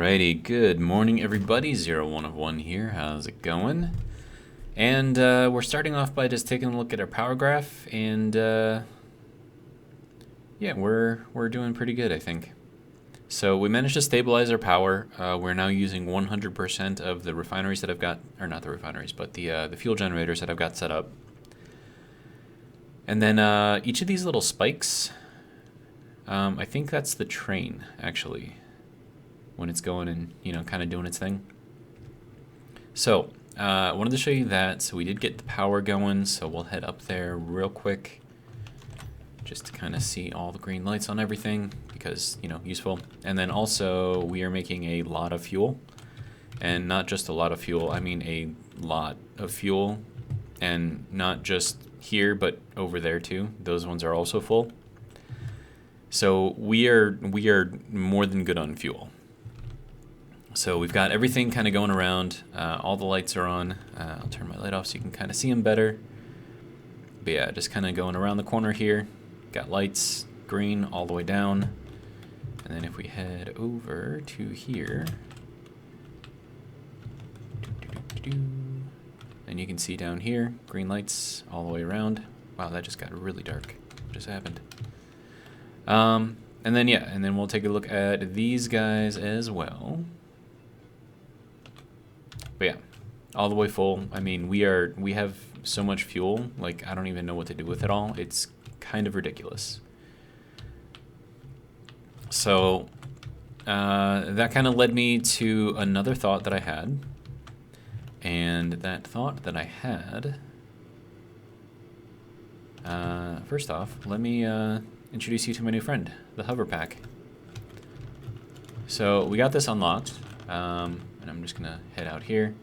Alrighty, good morning everybody, 01 of 1 here, how's it going? And we're starting off by just taking a look at our power graph, and yeah, we're doing pretty good, I think. So we managed to stabilize our power. We're now using 100% of the refineries that I've got, or not the refineries, but the fuel generators that I've got set up. And then each of these little spikes, I think that's the train, actually, when it's going and, you know, kind of doing its thing. So I wanted to show you that. So we did get the power going, so we'll head up there real quick just to kind of see all the green lights on everything because, you know, useful. And then also we are making a lot of fuel, and not just a lot of fuel, I mean a lot of fuel, and not just here but over there too. Those ones are also full. So we are more than good on fuel. So we've got everything kind of going around. All the lights are on. I'll turn my light off so you can kind of see them better. But yeah, just kind of going around the corner here. Got lights, green all the way down. And then if we head over to here, and you can see down here, green lights all the way around. Wow, that just got really dark. What just happened? And then yeah, and then we'll take a look at these guys as well. But yeah, all the way full. I mean, we have so much fuel, like I don't even know what to do with it all. It's kind of ridiculous. So that kind of led me to another thought that I had. And that thought that I had, first off, let me introduce you to my new friend, the hover pack. So we got this unlocked. And I'm just gonna head out here.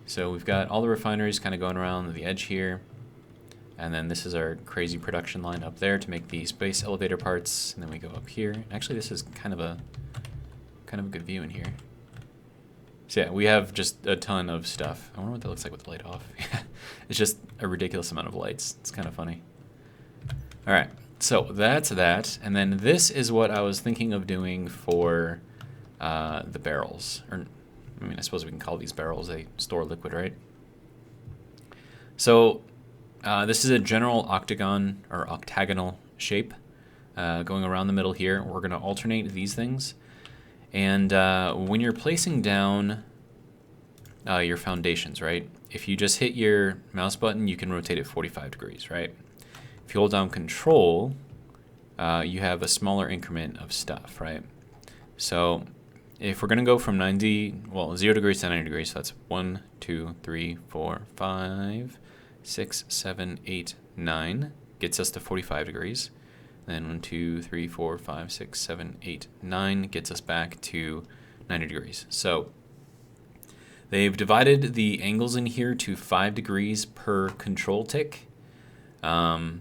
So we've got all the refineries kind of going around the edge here, and then this is our crazy production line up there to make the space elevator parts, and then we go up here. Actually, this is kind of a good view in here. So yeah, we have just a ton of stuff. I wonder what that looks like with the light off. It's just a ridiculous amount of lights. It's kind of funny. All right, so that's that, and then this is what I was thinking of doing for the barrels, or I mean, I suppose we can call these barrels. They store liquid, right? So this is a general octagon or octagonal shape going around the middle here. We're going to alternate these things. And when you're placing down your foundations, right? If you just hit your mouse button, you can rotate it 45 degrees, right? If you hold down Control, you have a smaller increment of stuff, right? So if we're going to go from 0 degrees to 90 degrees, so that's 1, 2, 3, 4, 5, 6, 7, 8, 9, gets us to 45 degrees. Then 1, 2, 3, 4, 5, 6, 7, 8, 9 gets us back to 90 degrees. So they've divided the angles in here to 5 degrees per control tick. So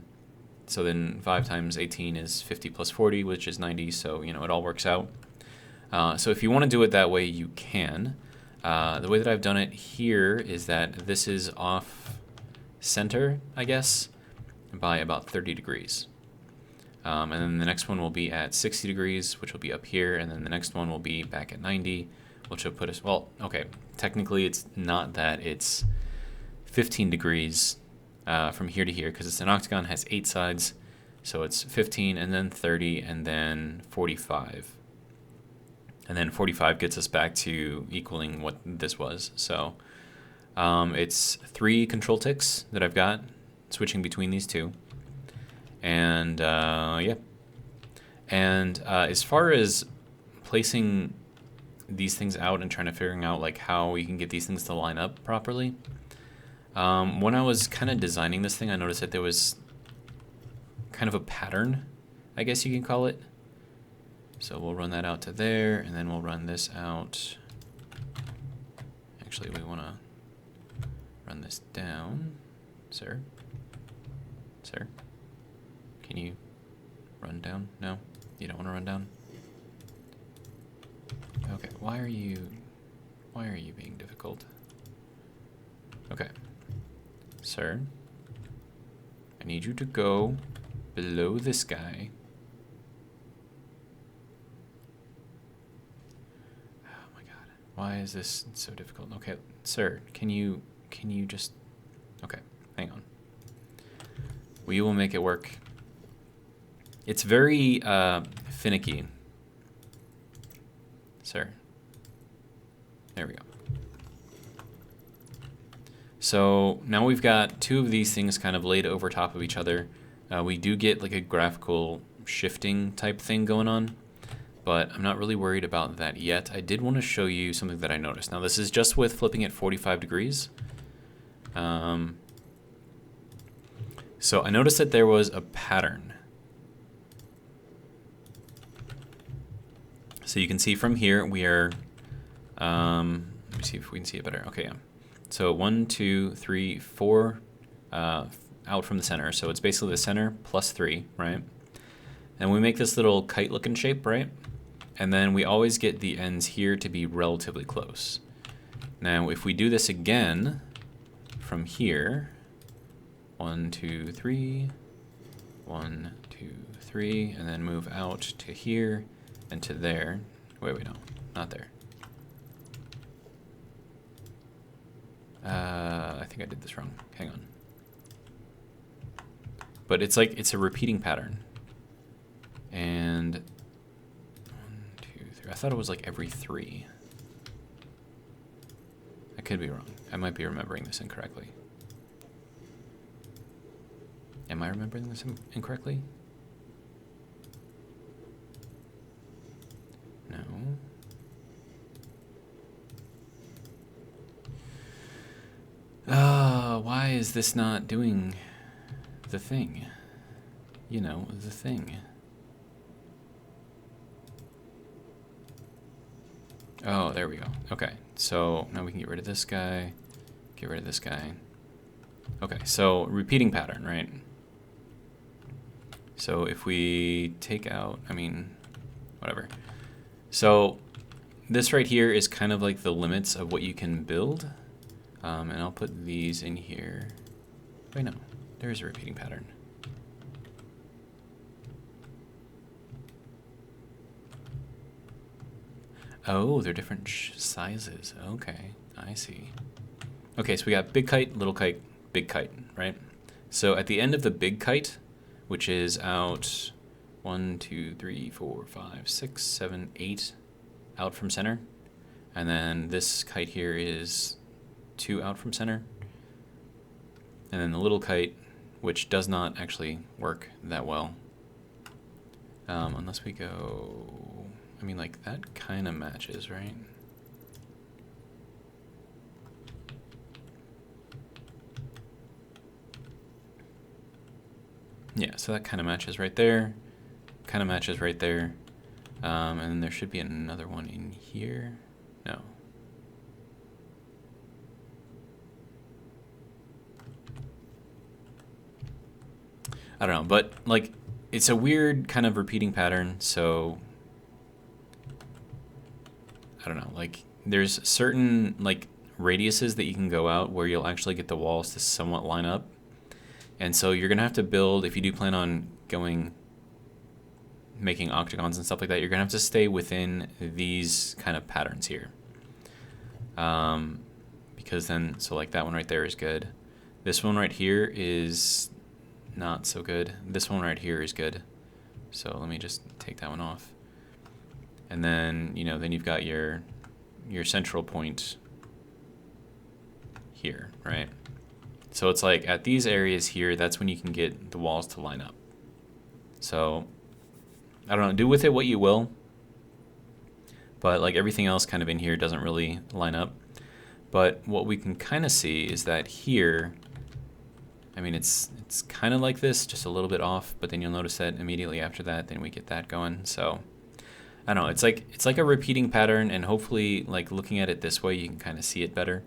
then 5 times 18 is 50 plus 40, which is 90, so you know it all works out. So if you want to do it that way, you can. The way that I've done it here is that this is off center, I guess, by about 30 degrees. And then the next one will be at 60 degrees, which will be up here, and then the next one will be back at 90, which will put us, well, okay, technically it's not that, it's 15 degrees from here to here, because it's an octagon, has 8 sides, so it's 15, and then 30, and then 45. And then 45 gets us back to equaling what this was. So it's 3 control ticks that I've got, switching between these two. And yeah. And as far as placing these things out and trying to figuring out like how you can get these things to line up properly, when I was kind of designing this thing, I noticed that there was kind of a pattern, I guess you can call it. So we'll run that out to there, and then we'll run this out. Actually, we want to run this down. Sir? Sir? Can you run down? No? You don't want to run down? Okay, why are you being difficult? Okay. Sir, I need you to go below this guy. Why is this so difficult? Okay, sir, can you just, okay, hang on. We will make it work. It's very finicky. Sir. There we go. So now we've got two of these things kind of laid over top of each other. We do get like a graphical shifting type thing going on, but I'm not really worried about that yet. I did want to show you something that I noticed. Now this is just with flipping it 45 degrees. So I noticed that there was a pattern. So you can see from here we are, let me see if we can see it better. Okay, yeah. So 1, 2, 3, 4 out from the center. So it's basically the center plus 3, right? And we make this little kite looking shape, right? And then we always get the ends here to be relatively close. Now if we do this again from here, 1, 2, 3, 1, 2, 3, and then move out to here and to there. Wait, no, not there. I think I did this wrong. Hang on. But it's like, it's a repeating pattern. And 1, 2, 3. I thought it was like every 3. I could be wrong. I might be remembering this incorrectly. Am I remembering this incorrectly? No. Why is this not doing the thing? You know, the thing. Oh, there we go. Okay, so now we can get rid of this guy, get rid of this guy. Okay, so repeating pattern, right? So if we take out, I mean, whatever. So this right here is kind of like the limits of what you can build. And I'll put these in here. Wait, no, there's a repeating pattern. Oh, they're different sizes. Okay, I see. Okay, so we got big kite, little kite, big kite, right? So at the end of the big kite, which is out 1, 2, 3, 4, 5, 6, 7, 8 out from center. And then this kite here is 2 out from center. And then the little kite, which does not actually work that well. Unless we go, I mean, like that kind of matches, right? Yeah, so that kind of matches right there, kind of matches right there. And then there should be another one in here. No. I don't know, but like it's a weird kind of repeating pattern, so I don't know, like there's certain like radiuses that you can go out where you'll actually get the walls to somewhat line up. And so you're gonna have to build, if you do plan on making octagons and stuff like that, you're gonna have to stay within these kind of patterns here. Because then, so like that one right there is good. This one right here is not so good. This one right here is good. So let me just take that one off. And then, you know, then you've got your central point here, right? So it's like at these areas here, that's when you can get the walls to line up. So I don't know, do with it what you will. But like everything else kind of in here doesn't really line up. But what we can kind of see is that here, I mean, it's kind of like this, just a little bit off, but then you'll notice that immediately after that, then we get that going. So I don't know, it's like a repeating pattern, and hopefully like looking at it this way, you can kind of see it better.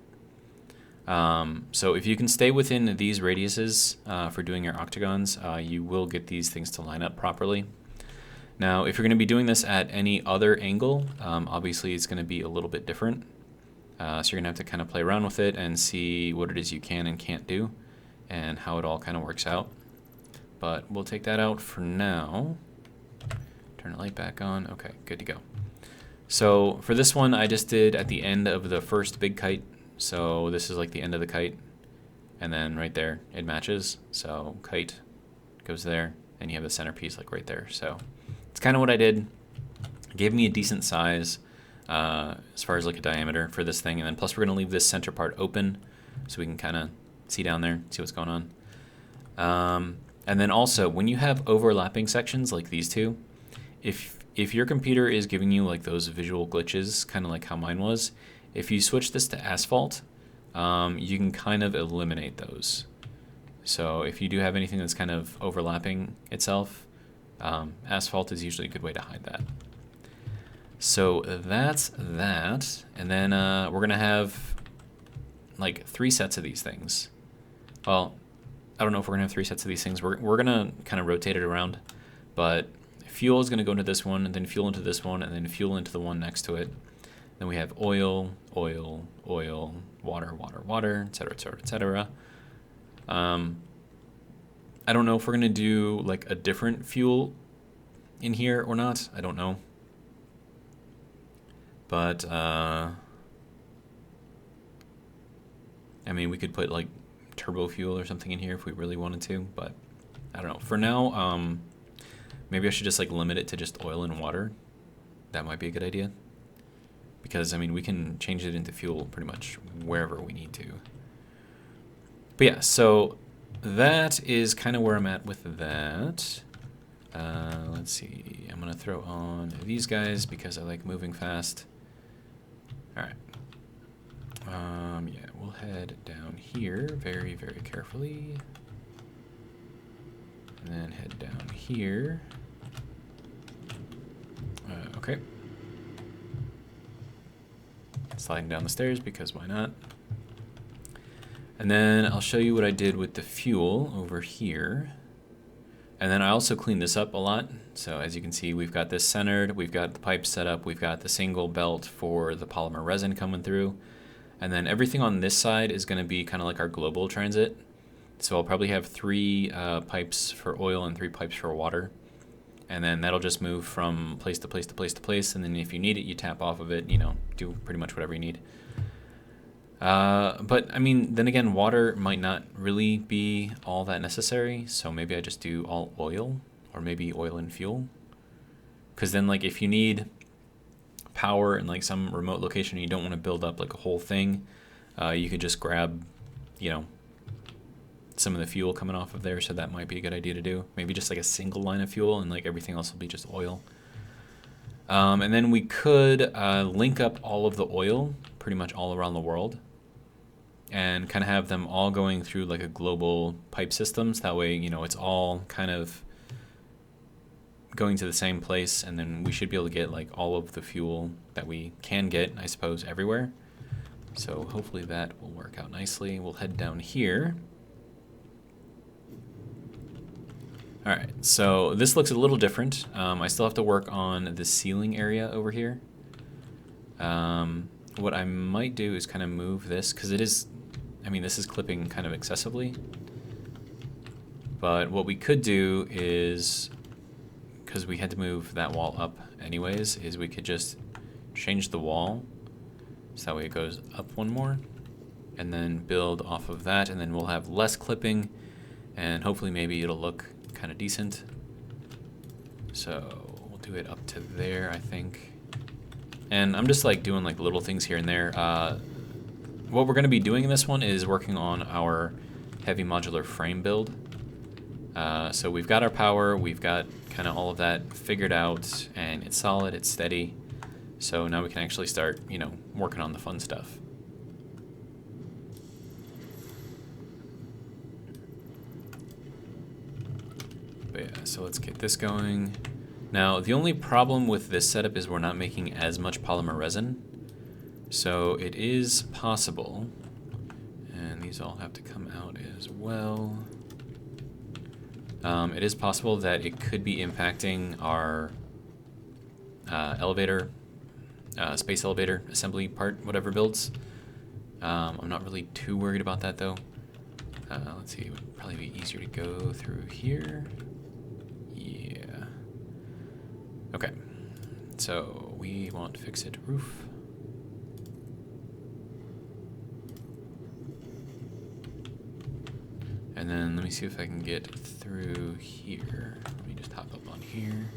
So if you can stay within these radiuses for doing your octagons, you will get these things to line up properly. Now, if you're going to be doing this at any other angle, obviously it's going to be a little bit different. So you're going to have to kind of play around with it and see what it is you can and can't do and how it all kind of works out. But we'll take that out for now. Turn the light back on. Okay, good to go. So for this one, I just did at the end of the first big kite. So this is like the end of the kite. And then right there, it matches. So kite goes there, and you have the centerpiece like right there. So it's kind of what I did. It gave me a decent size as far as like a diameter for this thing. And then plus we're going to leave this center part open so we can kind of see down there, see what's going on. And then also, when you have overlapping sections like these two, if your computer is giving you like those visual glitches, kind of like how mine was, if you switch this to asphalt, you can kind of eliminate those. So if you do have anything that's kind of overlapping itself, asphalt is usually a good way to hide that. So that's that. And then we're going to have like 3 sets of these things. Well, I don't know if we're going to have 3 sets of these things. We're going to kind of rotate it around. But fuel is going to go into this one, and then fuel into this one, and then fuel into the one next to it. Then we have oil, oil, oil, water, water, water, etc., etc., etc. I don't know if we're going to do like a different fuel in here or not. I don't know. But, I mean, we could put like turbo fuel or something in here if we really wanted to, but I don't know. For now, maybe I should just like limit it to just oil and water. That might be a good idea. Because, I mean, we can change it into fuel pretty much wherever we need to. But yeah, so that is kind of where I'm at with that. Let's see. I'm going to throw on these guys because I like moving fast. All right. Yeah, we'll head down here very, very carefully. And then head down here. Okay. Sliding down the stairs because why not? And then I'll show you what I did with the fuel over here. And then I also cleaned this up a lot. So as you can see, we've got this centered, we've got the pipes set up, we've got the single belt for the polymer resin coming through. And then everything on this side is going to be kind of like our global transit. So I'll probably have 3 pipes for oil and 3 pipes for water. And then that'll just move from place to place to place to place. And then if you need it, you tap off of it, you know, do pretty much whatever you need. But I mean, then again, water might not really be all that necessary. So maybe I just do all oil, or maybe oil and fuel. Because then like if you need power in like some remote location and you don't want to build up like a whole thing, you could just grab, you know, some of the fuel coming off of there. So that might be a good idea to do. Maybe just like a single line of fuel and like everything else will be just oil. And then we could link up all of the oil pretty much all around the world and kind of have them all going through like a global pipe system. So that way, you know, it's all kind of going to the same place, and then we should be able to get like all of the fuel that we can get, I suppose, everywhere. So hopefully that will work out nicely. We'll head down here. All right, so this looks a little different. I still have to work on the ceiling area over here. What I might do is kind of move this, because it is, I mean, this is clipping kind of excessively. But what we could do is, because we had to move that wall up anyways, is we could just change the wall so that way it goes up one more, and then build off of that, and then we'll have less clipping, and hopefully maybe it'll look kind of decent. So we'll do it up to there, I think. And I'm just like doing like little things here and there. What we're going to be doing in this one is working on our heavy modular frame build. So we've got our power, we've got kind of all of that figured out, and it's solid, it's steady. So now we can actually start, you know, working on the fun stuff. But yeah, so let's get this going. Now, the only problem with this setup is we're not making as much polymer resin. So it is possible, and these all have to come out as well. It is possible that it could be impacting our elevator, space elevator assembly part, whatever builds. I'm not really too worried about that though. Let's see, it would probably be easier to go through here. Yeah. Okay, so we want fix it roof. And then let me see if I can get through here. Let me just hop up on here.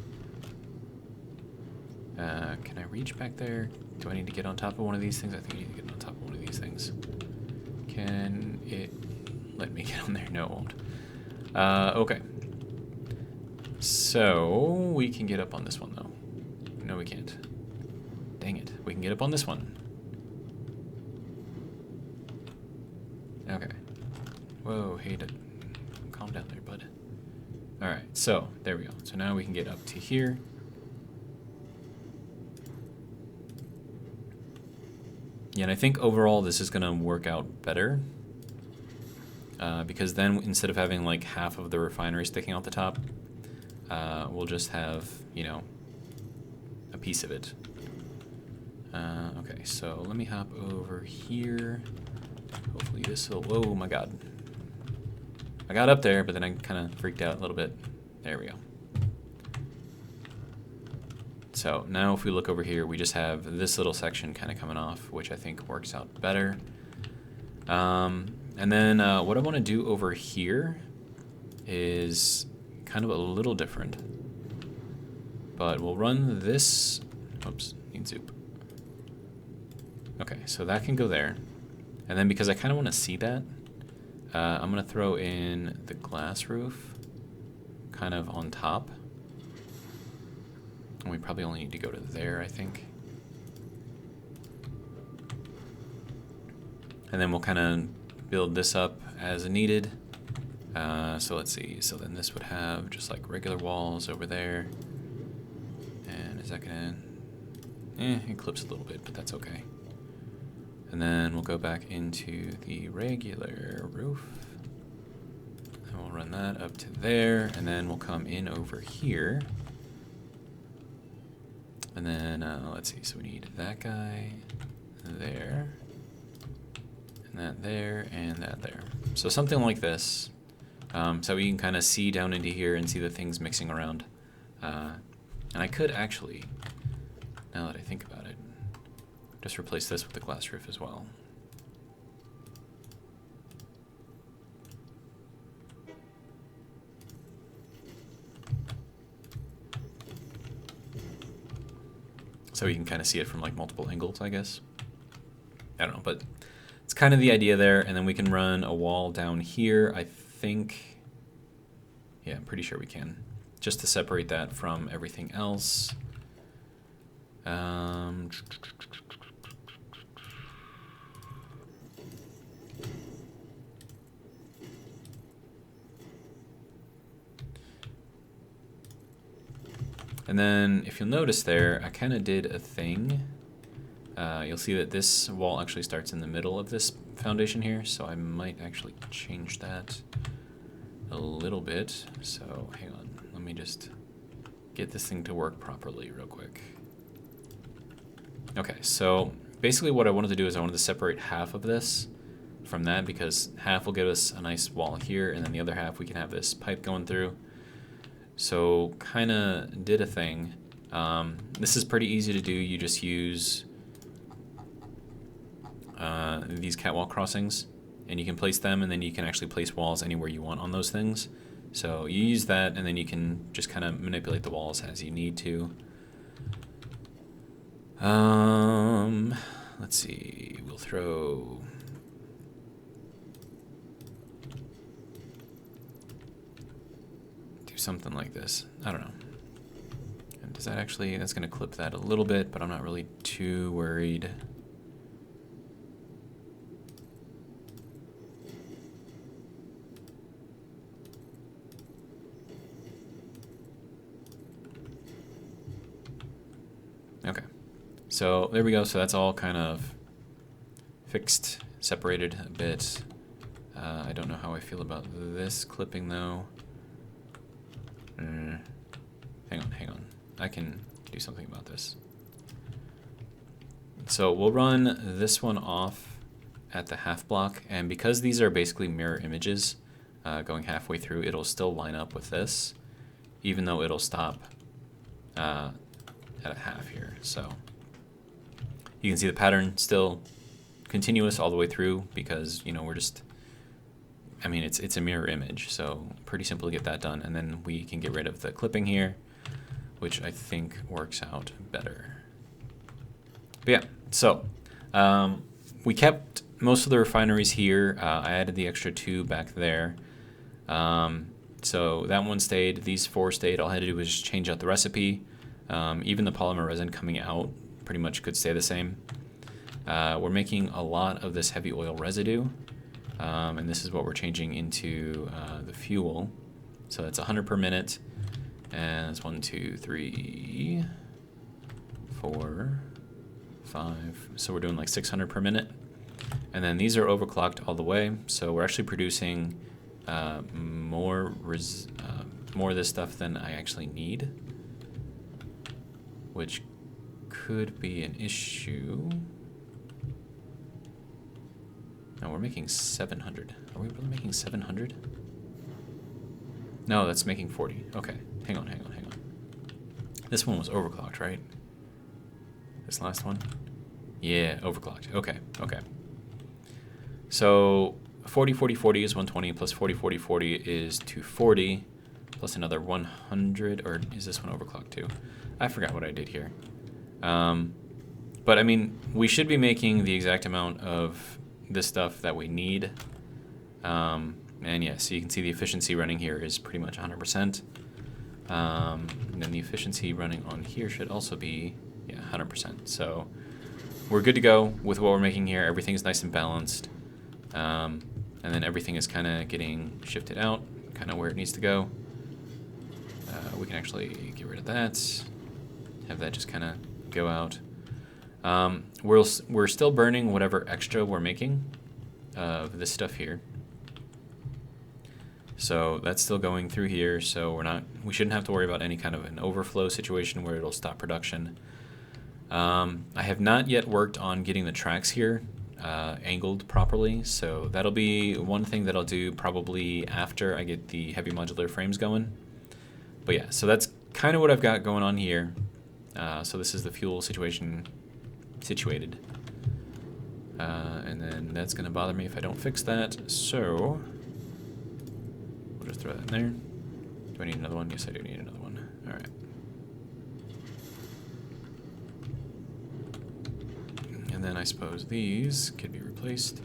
Can I reach back there? Do I need to get on top of one of these things? I think I need to get on top of one of these things. Can it let me get on there? No, it won't. Okay. So we can get up on this one though. No, we can't. Dang it. We can get up on this one. Okay. Whoa, hey, calm down there, bud. Alright, so there we go. So now we can get up to here. Yeah, and I think overall this is going to work out better. Because then instead of having like half of the refinery sticking out the top, we'll just have, you know, a piece of it. Okay, so let me hop over here. Hopefully this will, oh my god. I got up there, but then I kind of freaked out a little bit. There we go. So now if we look over here, we just have this little section kind of coming off, which I think works out better. And then what I want to do over here is kind of a little different. But we'll run this, oops, need soup. Okay, so that can go there. And then because I kind of want to see that, I'm going to throw in the glass roof kind of on top. And we probably only need to go to there, I think. And then we'll kind of build this up as needed. So let's see. So then this would have just like regular walls over there. And is that going to... it clips a little bit, but that's okay. And then we'll go back into the regular roof. And we'll run that up to there. And then we'll come in over here. And then, let's see, so we need that guy there, and that there, and that there. So something like this, so we can kind of see down into here and see the things mixing around. And I could actually, now that I think about it, just replace this with the glass roof as well. So you can kind of see it from like multiple angles, I guess. I don't know, but it's kind of the idea there. And then we can run a wall down here, I think. Yeah, I'm pretty sure we can. Just to separate that from everything else. And then if you'll notice there, I kind of did a thing. You'll see that this wall actually starts in the middle of this foundation here, so I might actually change that a little bit. So hang on, let me just get this thing to work properly real quick. Okay, so basically what I wanted to do is I wanted to separate half of this from that, because half will give us a nice wall here, and then the other half we can have this pipe going through. So kind of did a thing. This is pretty easy to do. You just use these catwalk crossings, and you can place them, and then you can actually place walls anywhere you want on those things. So you use that, and then you can just kind of manipulate the walls as you need to. Let's see. We'll throw... something like this. I don't know. And does that actually, that's going to clip that a little bit, but I'm not really too worried. Okay. So there we go. So that's all kind of fixed, separated a bit. I don't know how I feel about this clipping though. Hang on. I can do something about this. So we'll run this one off at the half block, and because these are basically mirror images going halfway through, it'll still line up with this, even though it'll stop at a half here. So you can see the pattern still continuous all the way through because, you know, we're just, I mean, it's a mirror image, so pretty simple to get that done. And then we can get rid of the clipping here, which I think works out better. But yeah, so we kept most of the refineries here. I added the extra 2 back there. So that one stayed, these 4 stayed. All I had to do was just change out the recipe. Even the polymer resin coming out pretty much could stay the same. We're making a lot of this heavy oil residue, and this is what we're changing into the fuel. So it's 100 per minute, and it's 1, 2, 3, 4, 5. So we're doing like 600 per minute. And then these are overclocked all the way, so we're actually producing more of this stuff than I actually need, which could be an issue. No, we're making 700. Are we really making 700? No, that's making 40. Okay, hang on. This one was overclocked, right? This last one? Yeah, overclocked. Okay. So 40, 40, 40 is 120, plus 40, 40, 40 is 240, plus another 100, or is this one overclocked too? I forgot what I did here. But I mean, we should be making the exact amount of this stuff that we need. And yeah, so you can see the efficiency running here is pretty much 100%. And then the efficiency running on here should also be 100%. So we're good to go with what we're making here. Everything's nice and balanced. And then everything is kind of getting shifted out, kind of where it needs to go. We can actually get rid of that, have that just kind of go out. We're still burning whatever extra we're making of this stuff here. So that's still going through here, so we shouldn't have to worry about any kind of an overflow situation where it'll stop production. I have not yet worked on getting the tracks here angled properly, so that'll be one thing that I'll do probably after I get the heavy modular frames going. But yeah, so that's kind of what I've got going on here. So this is the fuel situation situated. And then that's going to bother me if I don't fix that, so we'll just throw that in there. Do I need another one? Yes, I do need another one. All right. And then I suppose these could be replaced.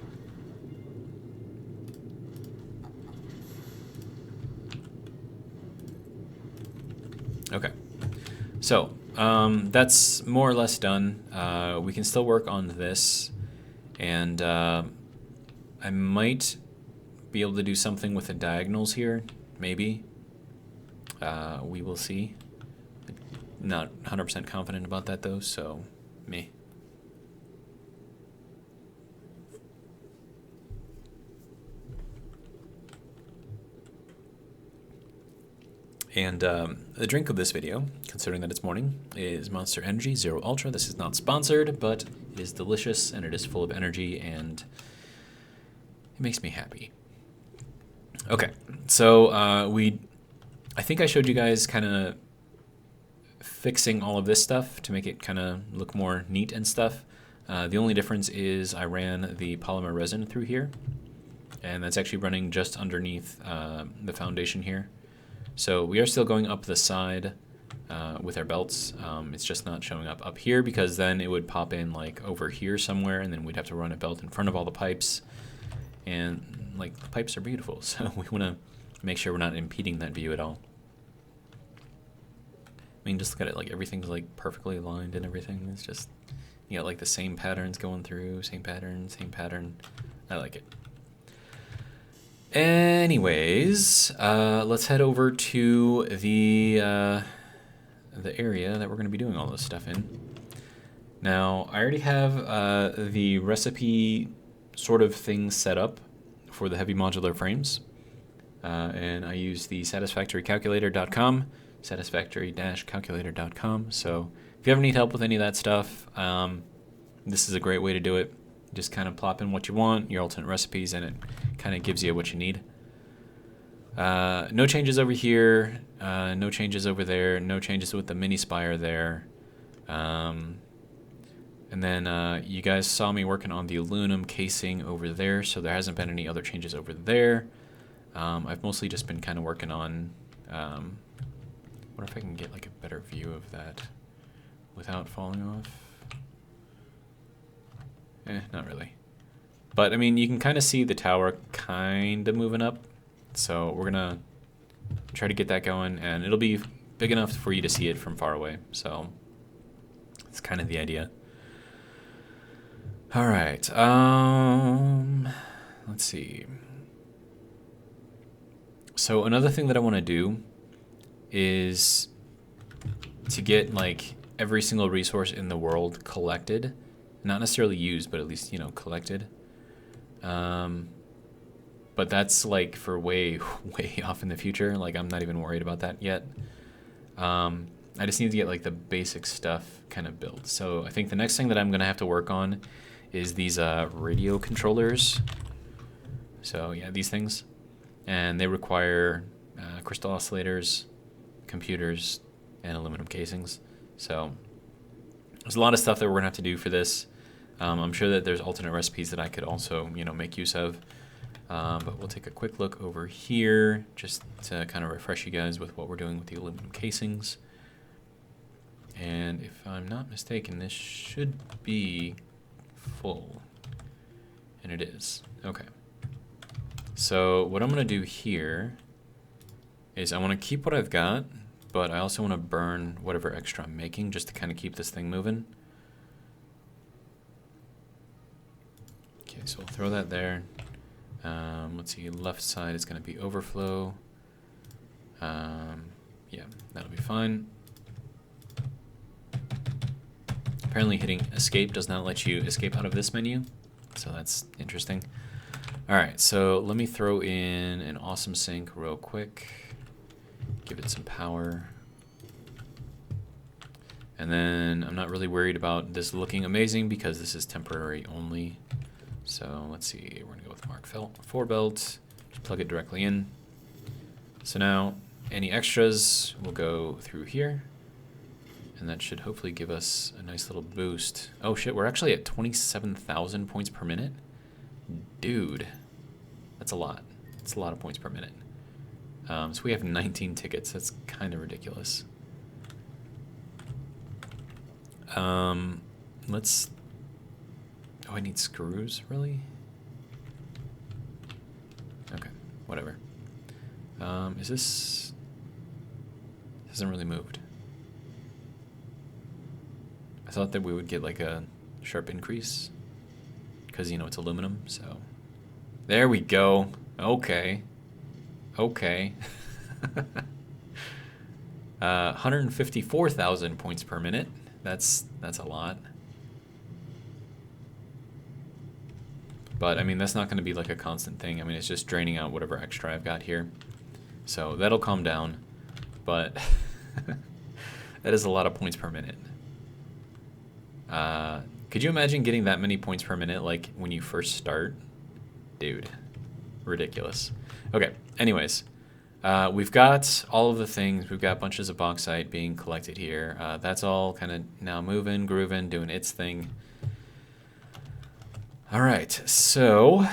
Okay, so that's more or less done. We can still work on this, and I might be able to do something with the diagonals here, maybe. We will see. Not 100% confident about that though, so meh. And the drink of this video, considering that it's morning, is Monster Energy Zero Ultra. This is not sponsored, but it is delicious and it is full of energy and it makes me happy. Okay, so I think I showed you guys kind of fixing all of this stuff to make it kind of look more neat and stuff. The only difference is I ran the polymer resin through here, and that's actually running just underneath the foundation here. So we are still going up the side with our belts. It's just not showing up here because then it would pop in like over here somewhere, and then we'd have to run a belt in front of all the pipes. And like the pipes are beautiful, so we want to make sure we're not impeding that view at all. I mean, just look at it, like everything's like perfectly aligned and everything. It's just, you got like the same patterns going through, same pattern, same pattern. I like it. Anyways, let's head over to the area that we're going to be doing all this stuff in. Now, I already have the recipe sort of thing set up for the heavy modular frames, and I use the satisfactory-calculator.com, satisfactory-calculator.com. So if you ever need help with any of that stuff, this is a great way to do it. Just kind of plop in what you want, your alternate recipes, and it kind of gives you what you need. No changes over here, no changes over there, no changes with the mini spire there. And then you guys saw me working on the aluminum casing over there, so there hasn't been any other changes over there. I've mostly just been kind of working on, what if I can get like a better view of that without falling off? Not really. But I mean, you can kind of see the tower kind of moving up. So we're gonna try to get that going, and it'll be big enough for you to see it from far away. So that's kind of the idea. All right, let's see. So another thing that I want to do is to get like every single resource in the world collected, not necessarily used, but at least, you know, collected. But that's like for way off in the future. Like I'm not even worried about that yet. I just need to get like the basic stuff kind of built. So I think the next thing that I'm gonna have to work on is these radio controllers. So yeah, these things. And they require crystal oscillators, computers, and aluminum casings. So there's a lot of stuff that we're gonna have to do for this. I'm sure that there's alternate recipes that I could also, you know, make use of. But we'll take a quick look over here just to kind of refresh you guys with what we're doing with the aluminum casings. And if I'm not mistaken, this should be full. And it is. Okay. So what I'm going to do here is I want to keep what I've got, but I also want to burn whatever extra I'm making just to kind of keep this thing moving. Okay, so we'll throw that there. Let's see, left side is going to be overflow. Yeah, that'll be fine. Apparently hitting escape does not let you escape out of this menu, so that's interesting. All right, so let me throw in an awesome sink real quick. Give it some power. And then I'm not really worried about this looking amazing because this is temporary only. So let's see, we're gonna go with Mark 4 belt, just plug it directly in. So now any extras will go through here, and that should hopefully give us a nice little boost. Oh shit, we're actually at 27,000 points per minute. Dude, that's a lot. That's a lot of points per minute. So we have 19 tickets. That's kind of ridiculous. Let's... Oh, I need screws, really? Okay, whatever. Is this... It hasn't really moved. I thought that we would get like a sharp increase because, you know, it's aluminum, so... There we go. Okay. Okay. 154,000 points per minute. That's a lot. But, I mean, that's not going to be like a constant thing. I mean, it's just draining out whatever extra I've got here. So that'll calm down. But that is a lot of points per minute. Could you imagine getting that many points per minute, like, when you first start? Dude, ridiculous. Okay, anyways. We've got all of the things. We've got bunches of bauxite being collected here. That's all kind of now moving, grooving, doing its thing. All right, so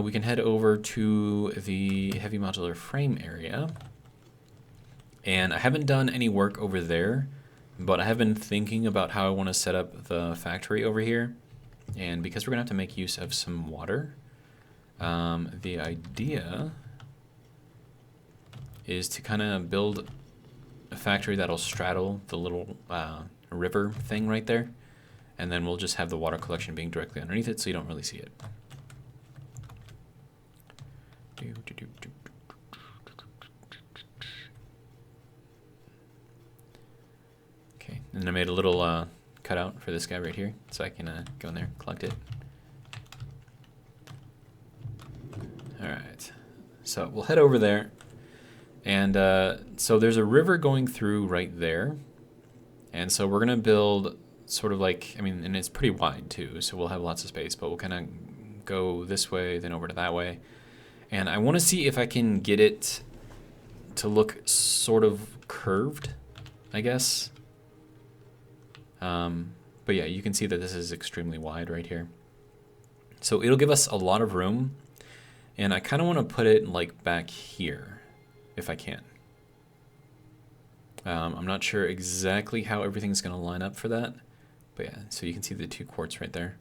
we can head over to the heavy modular frame area. And I haven't done any work over there, but I have been thinking about how I want to set up the factory over here. And because we're going to have to make use of some water, the idea is to kind of build a factory that'll straddle the little river thing right there. And then we'll just have the water collection being directly underneath it so you don't really see it. Okay, and then I made a little cutout for this guy right here so I can go in there and collect it. Alright, so we'll head over there. And so there's a river going through right there. And so we're going to build sort of like, I mean, and it's pretty wide too, so we'll have lots of space, but we'll kind of go this way, then over to that way. And I want to see if I can get it to look sort of curved, I guess. But yeah, you can see that this is extremely wide right here. So it'll give us a lot of room, and I kind of want to put it like back here, if I can. I'm not sure exactly how everything's going to line up for that, but yeah, so you can see the 2 quartz right there.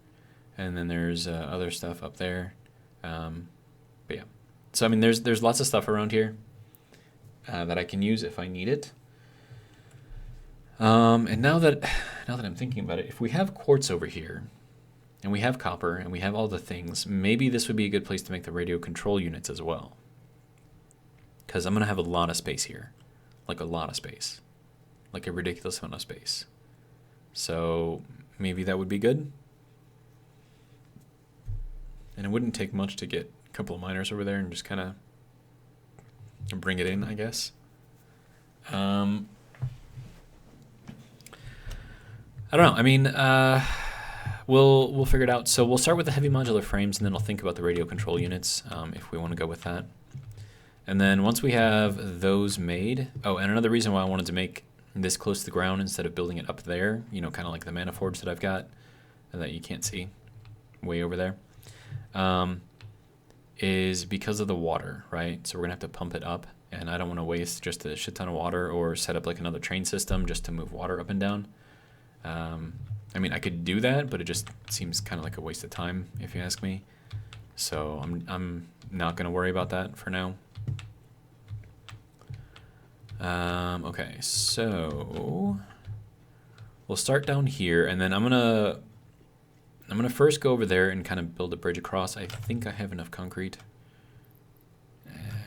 And then there's other stuff up there. But yeah, so I mean, there's lots of stuff around here that I can use if I need it. And now that I'm thinking about it, if we have quartz over here, and we have copper, and we have all the things, maybe this would be a good place to make the radio control units as well. Because I'm going to have a lot of space here. Like a lot of space. Like a ridiculous amount of space. So maybe that would be good. And it wouldn't take much to get a couple of miners over there and just kind of bring it in, I guess. I don't know. I mean, we'll figure it out. So we'll start with the heavy modular frames, and then I'll think about the radio control units if we want to go with that. And then once we have those made, oh, and another reason why I wanted to make this close to the ground instead of building it up there, you know, kind of like the mana forge that I've got that you can't see way over there, is because of the water, right? So we're gonna have to pump it up, and I don't want to waste just a shit ton of water or set up like another train system just to move water up and down. I mean, I could do that, but it just seems kind of like a waste of time, if you ask me. So I'm not gonna worry about that for now. Okay, so we'll start down here, and then I'm gonna first go over there and kind of build a bridge across. I think I have enough concrete.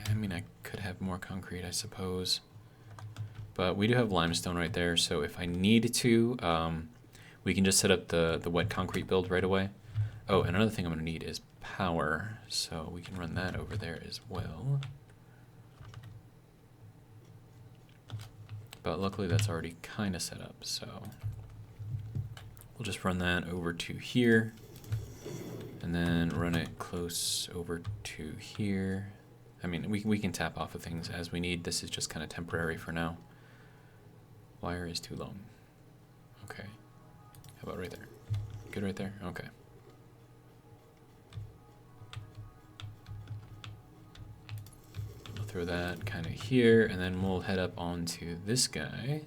I mean, I could have more concrete, I suppose, but we do have limestone right there. So if I need to, we can just set up the wet concrete build right away. Oh, and another thing I'm gonna need is power, so we can run that over there as well. But luckily that's already kind of set up, so we'll just run that over to here, and then run it close over to here. I mean, we can tap off of things as we need. This is just kind of temporary for now. Wire is too long. Okay. How about right there? Good right there? Okay. We'll throw that kind of here, and then we'll head up onto this guy.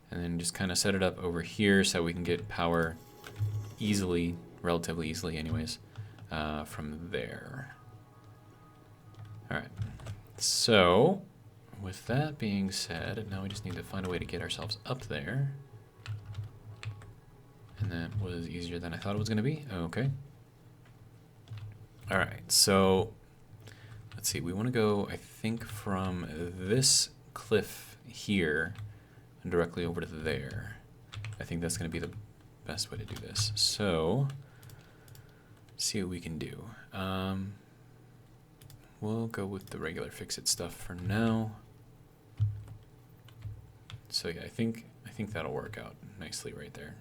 And then just kind of set it up over here so we can get power easily, relatively easily anyways, from there. All right, so with that being said, now we just need to find a way to get ourselves up there. And that was easier than I thought it was gonna be, okay. All right, so let's see, we wanna go, I think, from this cliff here directly over to there. I think that's going to be the best way to do this. So, see what we can do. We'll go with the regular fix-it stuff for now. So yeah, I think that'll work out nicely right there.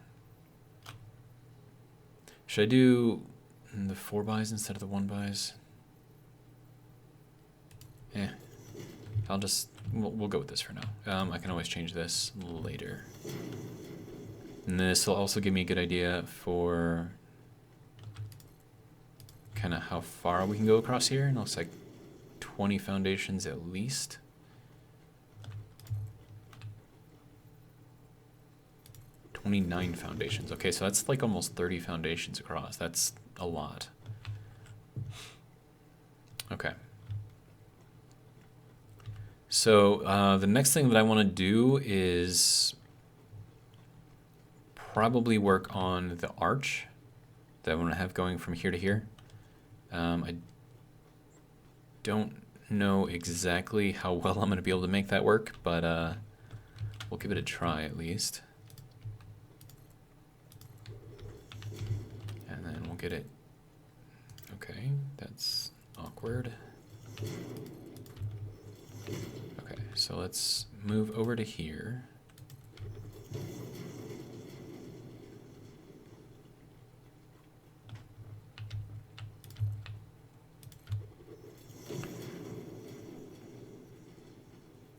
Should I do the 4x instead of the 1x? Yeah. We'll go with this for now. I can always change this later. And this will also give me a good idea for kind of how far we can go across here. And it looks like 20 foundations at least. "29 foundations. Okay, so that's like almost 30 foundations across. That's a lot. Okay. So the next thing that I want to do is probably work on the arch that I want to have going from here to here. I don't know exactly how well I'm going to be able to make that work, but we'll give it a try at least. And then we'll get it. Okay, that's awkward. Okay, so let's move over to here.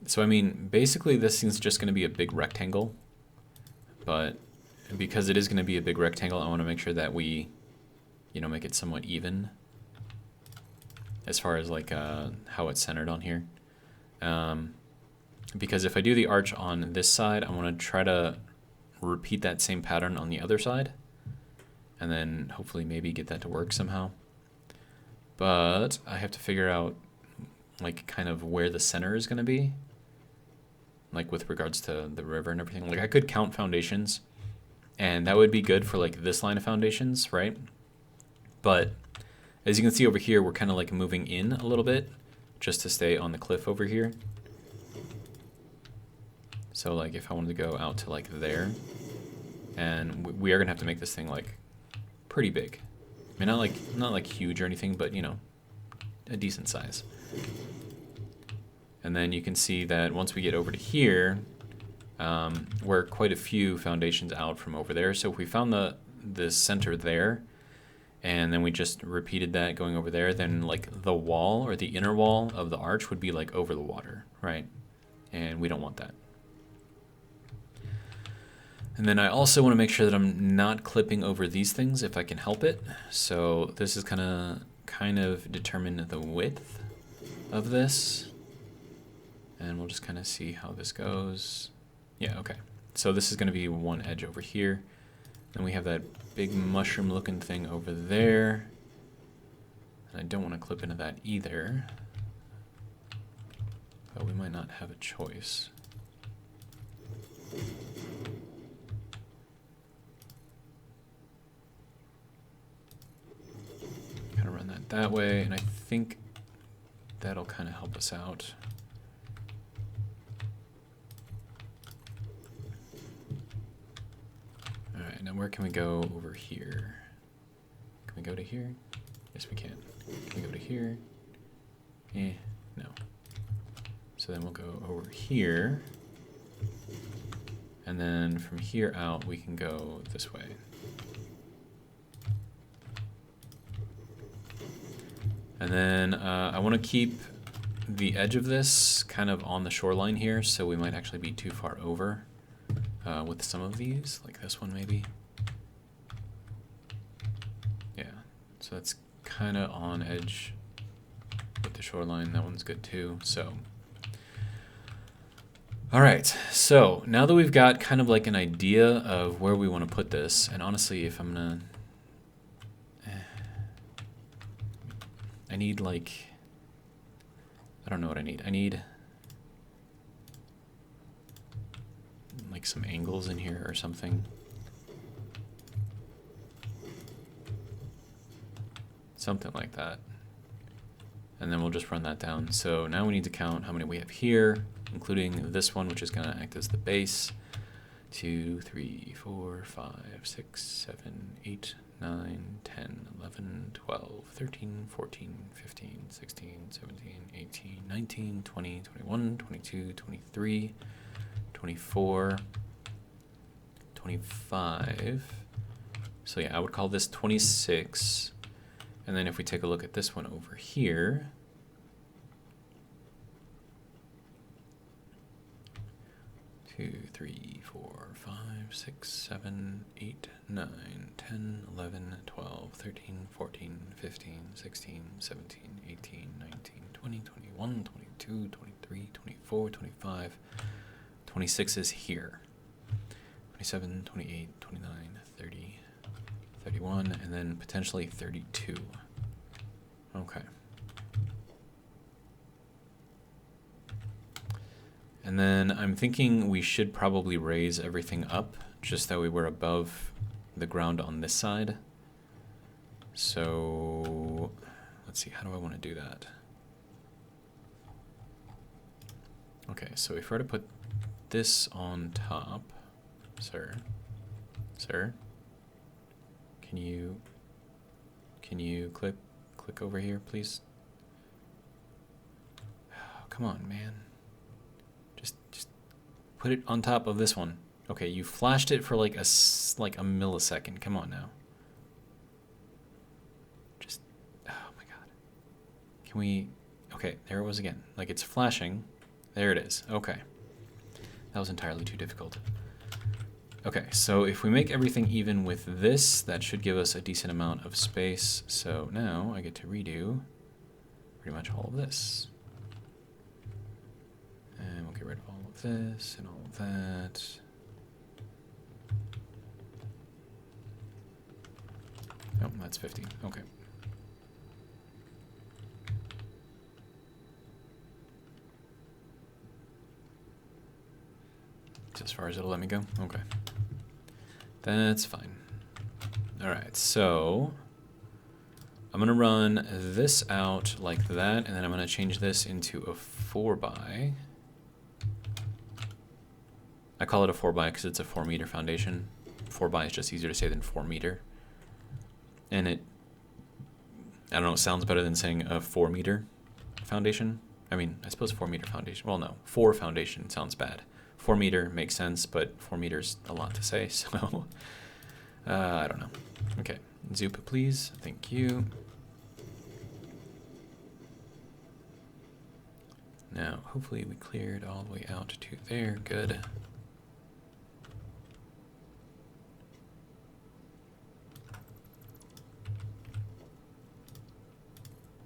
So I mean, basically this thing's just going to be a big rectangle. but because it is going to be a big rectangle, I want to make sure that we, you know, make it somewhat even as far as like how it's centered on here. Because if I do the arch on this side, I want to try to repeat that same pattern on the other side, and then hopefully maybe get that to work somehow. But I have to figure out like kind of where the center is going to be, like with regards to the river and everything. Like I could count foundations, and that would be good for like this line of foundations, right? But as you can see over here, we're kind of like moving in a little bit just to stay on the cliff over here. So like if I wanted to go out to like there, and we are gonna have to make this thing like pretty big. I mean, not like huge or anything, but you know, a decent size. And then you can see that once we get over to here, we're quite a few foundations out from over there. So if we found the center there, and then we just repeated that going over there, then like the wall or the inner wall of the arch would be like over the water, right? And we don't want that. And then I also want to make sure that I'm not clipping over these things if I can help it. So this is kind of determine the width of this. And we'll just kind of see how this goes. Yeah, okay. So this is going to be one edge over here. Then we have that big mushroom looking thing over there. And I don't want to clip into that either. But we might not have a choice. Kind of run that way, and I think that'll kind of help us out. All right, now where can we go over here? Can we go to here? Yes, we can. Can we go to here? No. So then we'll go over here, and then from here out we can go this way. And then I want to keep the edge of this kind of on the shoreline here, so we might actually be too far over with some of these, like this one maybe. Yeah, so that's kind of on edge with the shoreline. That one's good too, so. All right, so now that we've got kind of like an idea of where we want to put this, and honestly, if I'm gonna, I need like, I don't know what I need. I need like some angles in here or something. Something like that. And then we'll just run that down. So now we need to count how many we have here, including this one, which is going to act as the base. 2, 3, 4, 5, 6, 7, 8, 9, 10, 11, 12, 13, 14, 15, 16, 17, 18, 19, 20, 21, 22, 23, 24, 25. So yeah, I would call this 26. And then if we take a look at this one over here, two, 3, 4, 5, 6, 7, 8, 9, 10, 11, 12, 13, 14, 15, 16, 17, 18, 19, 20, 21, 22, 23, 24, 25, 26 is here. 27, 28, 29, 30, 31, and then potentially 32. Okay. And then I'm thinking we should probably raise everything up just that we were above the ground on this side. So let's see, how do I want to do that? Okay, so if we were to put this on top, sir, can you click over here, please? Oh, come on, man. Just put it on top of this one. Okay, you flashed it for like a millisecond. Come on now. Just, oh my god. Can we, okay, there it was again. Like it's flashing. There it is. Okay. That was entirely too difficult. Okay, so if we make everything even with this, that should give us a decent amount of space. So now I get to redo pretty much all of this. And we'll get rid of all of this and all of that. Oh, that's 50. Okay. It's as far as it'll let me go? Okay. That's fine. All right, so I'm going to run this out like that, and then I'm going to change this into a 4x. I call it a 4x because it's a 4-meter foundation. 4x is just easier to say than 4-meter. And it, I don't know, it sounds better than saying a 4-meter foundation. I mean, I suppose 4-meter foundation. Well, no, 4 foundation sounds bad. 4-meter makes sense, but 4 meters a lot to say, so I don't know. Okay, zoop please. Thank you. Now, hopefully we cleared all the way out to there. Good.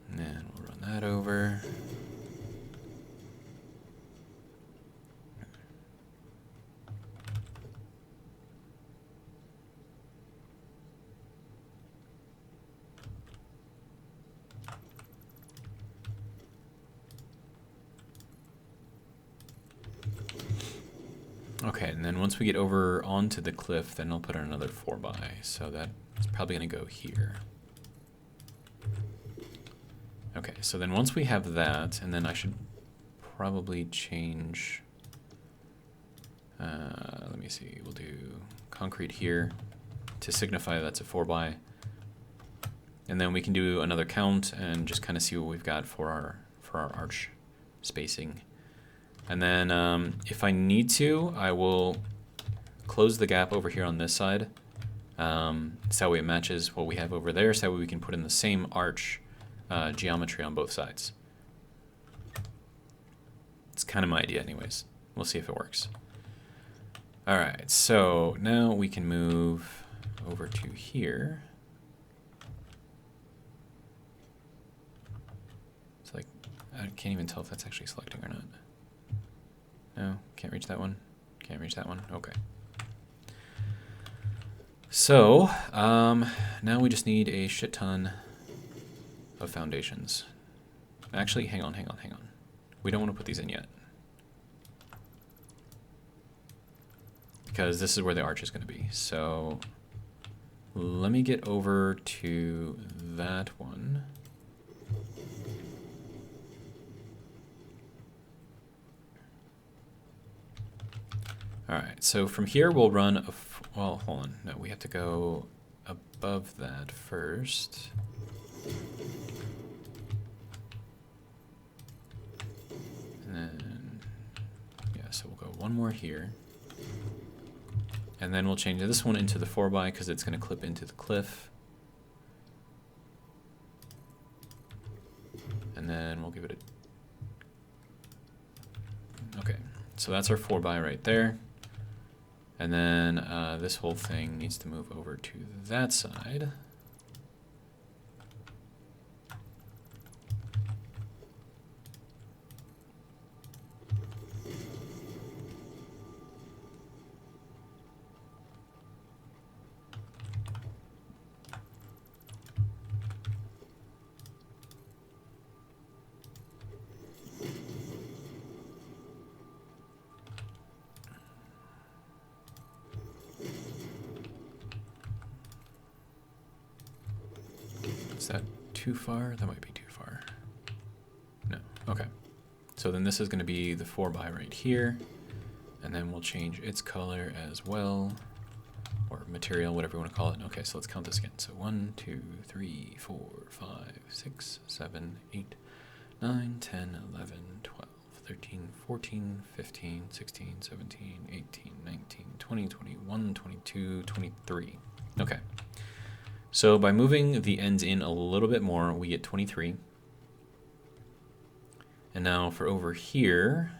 And then we'll run that over. Okay, and then once we get over onto the cliff, then I'll put in another 4x. So that's probably going to go here. Okay, so then once we have that, and then I should probably change, let me see, we'll do concrete here to signify that's a 4x. And then we can do another count and just kind of see what we've got for our arch spacing. And then if I need to, I will close the gap over here on this side. So that way it matches what we have over there, so that way we can put in the same arch geometry on both sides. It's kind of my idea anyways. We'll see if it works. All right, so now we can move over to here. It's like, I can't even tell if that's actually selecting or not. No, can't reach that one. Can't reach that one. Okay. So, now we just need a shit ton of foundations. Actually, hang on. We don't want to put these in yet, because this is where the arch is going to be. So, let me get over to that one. All right, so from here we'll run well, hold on. No, we have to go above that first. And then, yeah, so we'll go one more here. And then we'll change this one into the 4x because it's going to clip into the cliff. And then we'll give it a... Okay, so that's our 4x right there. And then this whole thing needs to move over to that side. Is that too far? That might be too far. No, okay. So then this is going to be the 4x right here, and then we'll change its color as well, or material, whatever you want to call it. Okay, so let's count this again. So 1, 2, 3, 4, 5, 6, 7, 8, 9, 10, 11, 12, 13, 14, 15, 16, 17, 18, 19, 20, 21, 22, 23. Okay. So by moving the ends in a little bit more, we get 23. And now for over here,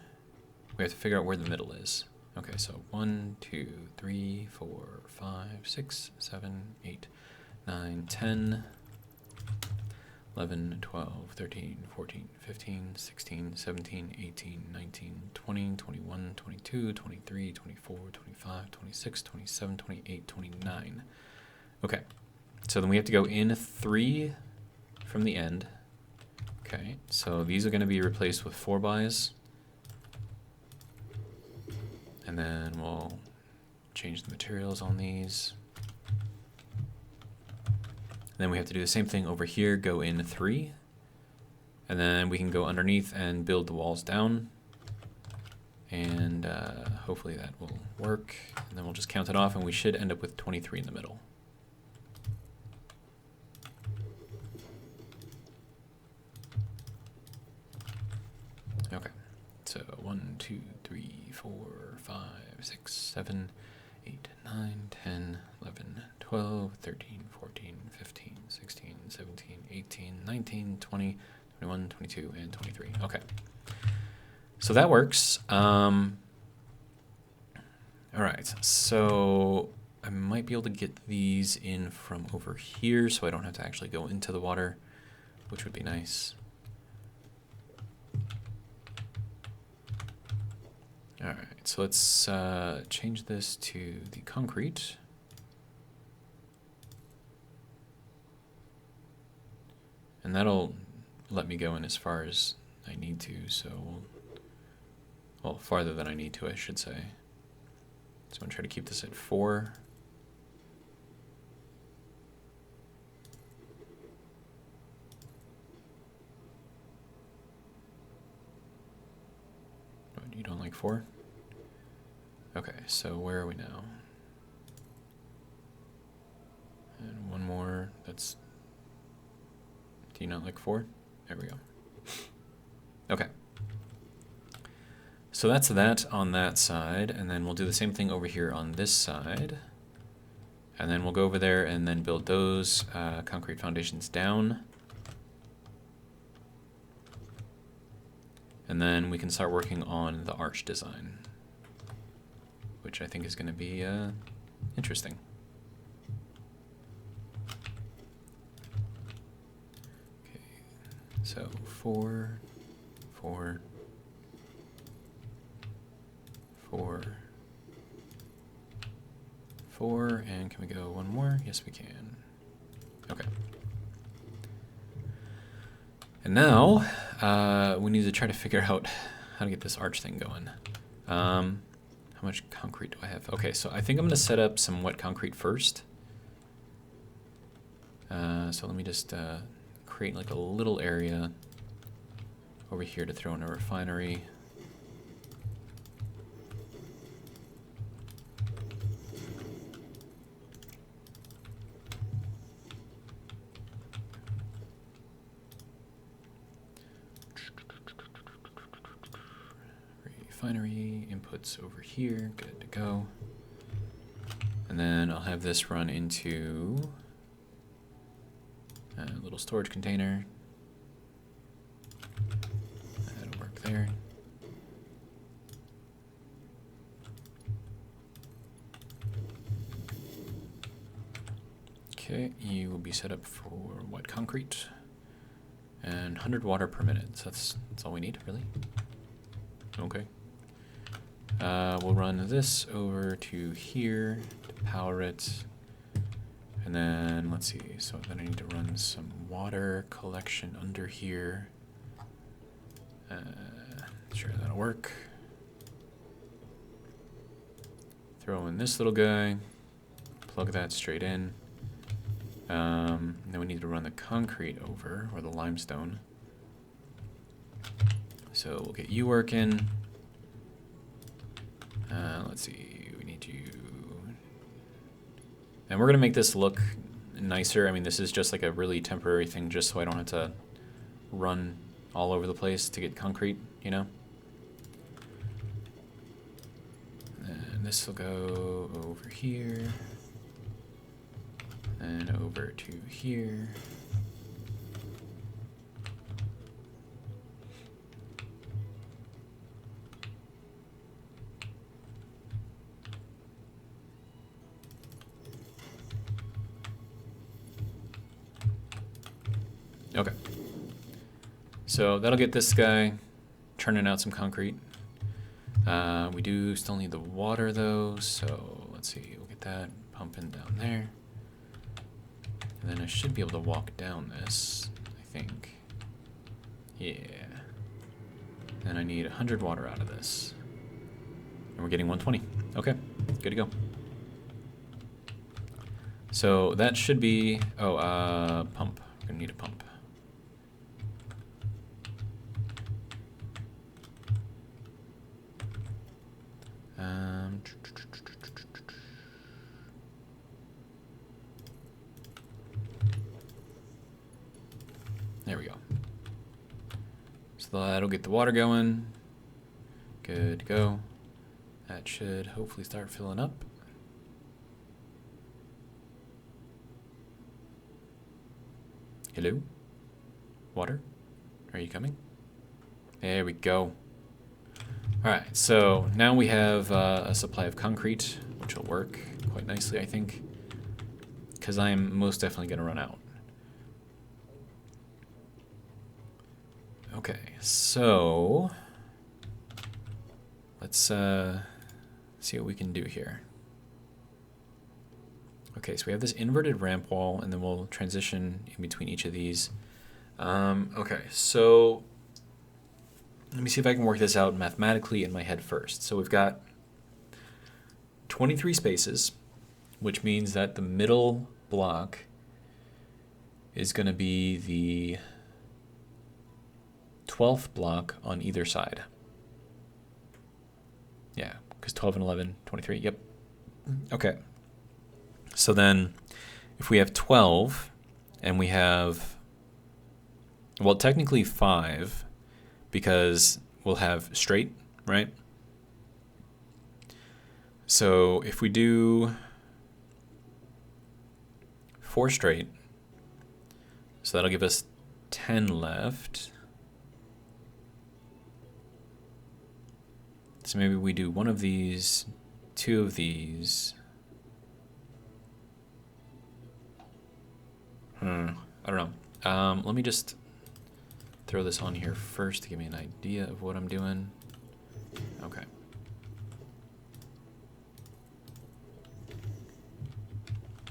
we have to figure out where the middle is. Okay, so 1, 2, 3, 4, 5, 6, 7, 8, 9, 10, 11, 12, 13, 14, 15, 16, 17, 18, 19, 20, 21, 22, 23, 24, 25, 26, 27, 28, 29. Okay, so then we have to go in 3 from the end. Okay, so these are going to be replaced with 4-bys. And then we'll change the materials on these. Then we have to do the same thing over here, go in 3. And then we can go underneath and build the walls down. And hopefully that will work. And then we'll just count it off and we should end up with 23 in the middle. Okay, so 1, 2, 3, 4, 5, 6, 7, 8, 9, 10, 11, 12, 13, 14, 15, 16, 17, 18, 19, 20, 21, 22, and 23. Okay, so that works. All right, so I might be able to get these in from over here so I don't have to actually go into the water, which would be nice. All right, so let's change this to the concrete. And that'll let me go in as far as I need to, so, well, farther than I need to, I should say. So I'm gonna try to keep this at 4. You don't like 4? Okay, so where are we now? And one more, that's... Do you not like 4? There we go. Okay. So that's that on that side, and then we'll do the same thing over here on this side. And then we'll go over there and then build those concrete foundations down. And then we can start working on the arch design, which I think is going to be interesting. Okay, so 4, 4, 4, 4, and can we go one more? Yes, we can. Okay. And now, we need to try to figure out how to get this arch thing going. How much concrete do I have? Okay, so I think I'm going to set up some wet concrete first. So let me just create like a little area over here to throw in a refinery. Refinery inputs over here, good to go. And then I'll have this run into a little storage container. That'll work there. Okay, you will be set up for wet concrete and 100 water per minute. So that's all we need, really. Okay. We'll run this over to here to power it. And then, let's see, so then I need to run some water collection under here. Sure, that'll work. Throw in this little guy, plug that straight in. Then we need to run the concrete over, or the limestone. So we'll get you working. Let's see, we need to... And we're going to make this look nicer. I mean, this is just like a really temporary thing just so I don't have to run all over the place to get concrete, you know? And this will go over here. And over to here. Okay. So that'll get this guy turning out some concrete. We do still need the water though, so let's see, we'll get that pumping down there. And then I should be able to walk down this, I think. Yeah. And I need 100 water out of this. And we're getting 120. Okay, good to go. So that should be, pump. We're gonna need a pump. There we go. So that'll get the water going. Good to go. That should hopefully start filling up. Hello? Water? Are you coming? There we go. Alright, so now we have a supply of concrete, which will work quite nicely, I think, because I'm most definitely going to run out. Okay, so let's see what we can do here. Okay, so we have this inverted ramp wall, and then we'll transition in between each of these. Okay, so let me see if I can work this out mathematically in my head first. So we've got 23 spaces, which means that the middle block is going to be the 12th block on either side. Yeah, because 12 and 11, 23, yep. Okay. So then if we have 12 and we have, well, technically 5, because we'll have straight, right? So if we do 4 straight, so that'll give us 10 left. So maybe we do 1 of these, 2 of these. I don't know. Let me just throw this on here first to give me an idea of what I'm doing. Okay.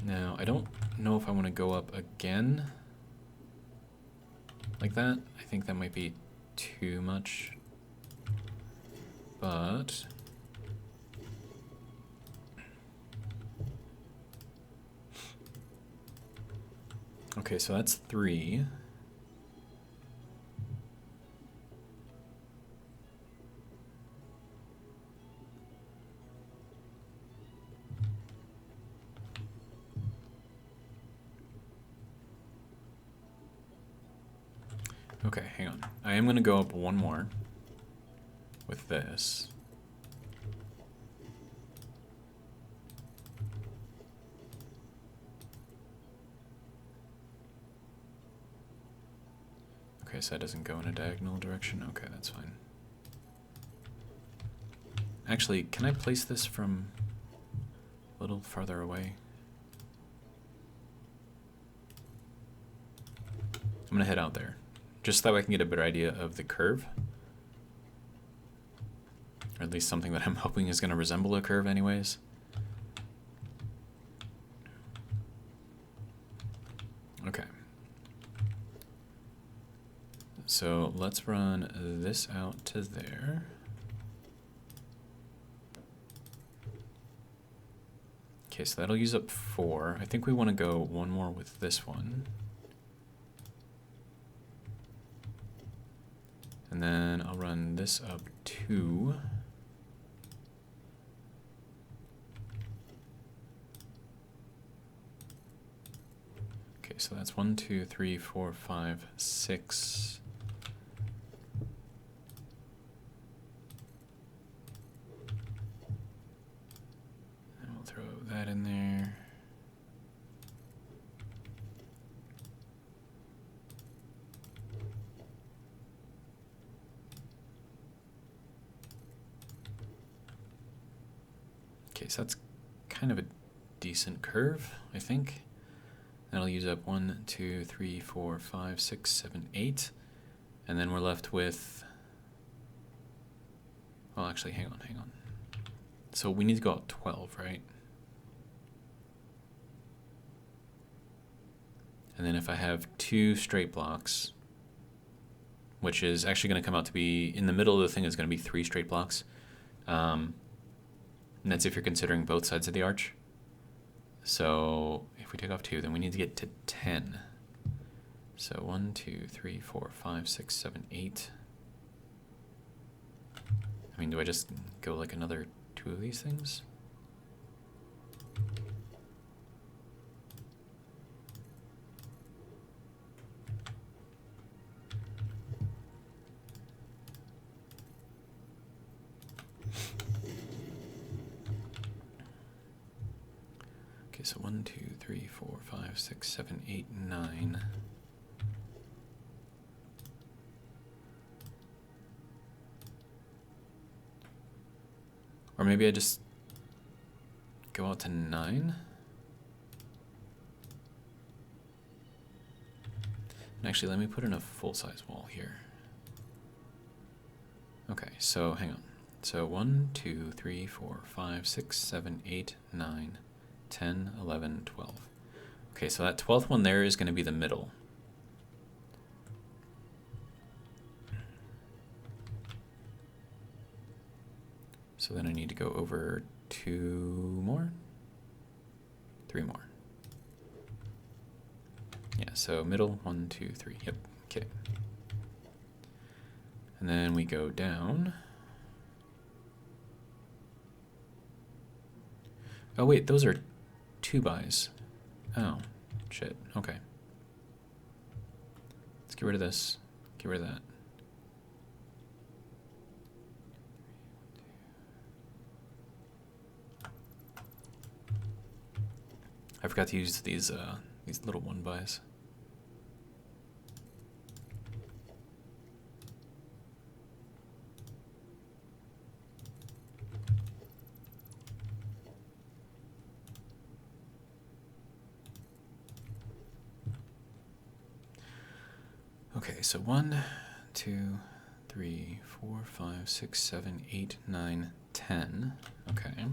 Now, I don't know if I want to go up again like that. I think that might be too much. But okay, so that's 3. Okay, hang on. I am going to go up 1 more with this. Okay, so that doesn't go in a diagonal direction. Okay, that's fine. Actually, can I place this from a little farther away? I'm gonna head out there, just so that way I can get a better idea of the curve. Or at least something that I'm hoping is gonna resemble a curve anyways. Okay. So let's run this out to there. Okay, so that'll use up 4. I think we want to go 1 more with this one. And then I'll run this up 2. Okay, so that's 1, 2, 3, 4, 5, 6. And we'll throw that in there. Okay, so that's kind of a decent curve, I think. That'll use up 1, 2, 3, 4, 5, 6, 7, 8. And then we're left with, well, actually, hang on. So we need to go out 12, right? And then if I have 2 straight blocks, which is actually going to come out to be, in the middle of the thing is going to be 3 straight blocks. And that's if you're considering both sides of the arch. So if we take off 2, then we need to get to 10. So 1, 2, 3, 4, 5, 6, 7, 8. I mean, do I just go like another 2 of these things? Okay, so 1, 2, 3, 4, 5, 6, 7, 8, 9. Or maybe I just go out to 9. And actually, let me put in a full-size wall here. Okay, so hang on. So 1, 2, 3, 4, 5, 6, 7, 8, 9, 10, 11, 12. Okay, so that 12th one there is going to be the middle. So then I need to go over 2 more, 3 more. Yeah, so middle, 1, 2, 3. Yep, okay. And then we go down. Oh wait, those are 2-bys. Oh, shit, okay. Let's get rid of this, get rid of that. I forgot to use these little 1-bys. Okay, so 1, 2, 3, 4, 5, 6, 7, 8, 9, 10. Okay.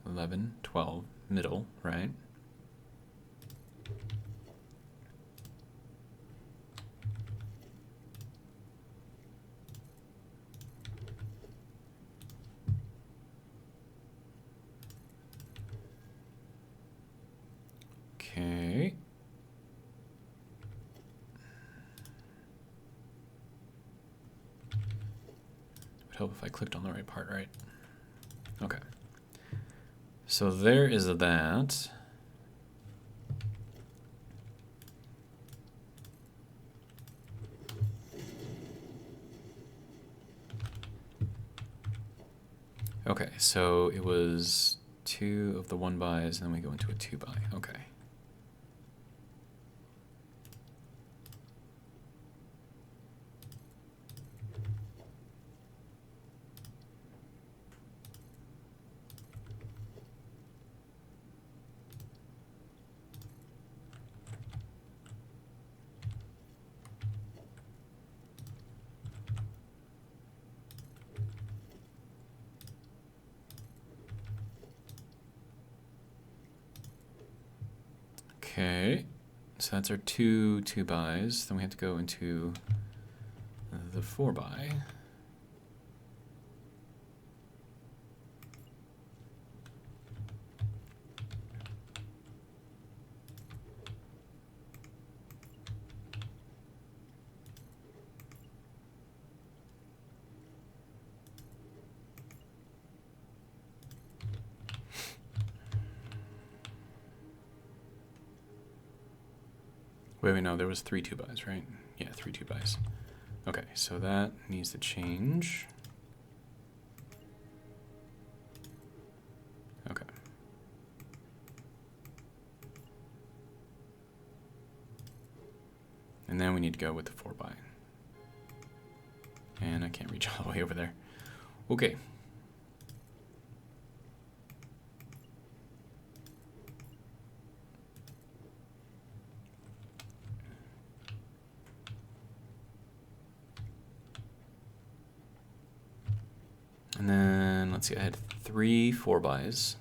11, 12, middle, right? Okay. It would help if I clicked on the right part, right? Okay. So there is that. Okay, so it was 2 of the 1-bys, and then we go into a 2-by. Okay. Okay, so that's our 2 2-bys. Then we have to go into the 4-by. Wait, no, there was 3 2-bys, right? Yeah, 3 2-bys. Okay, so that needs to change. Okay. And then we need to go with the 4-by. And I can't reach all the way over there. Okay. And then, let's see, I had 3 4x,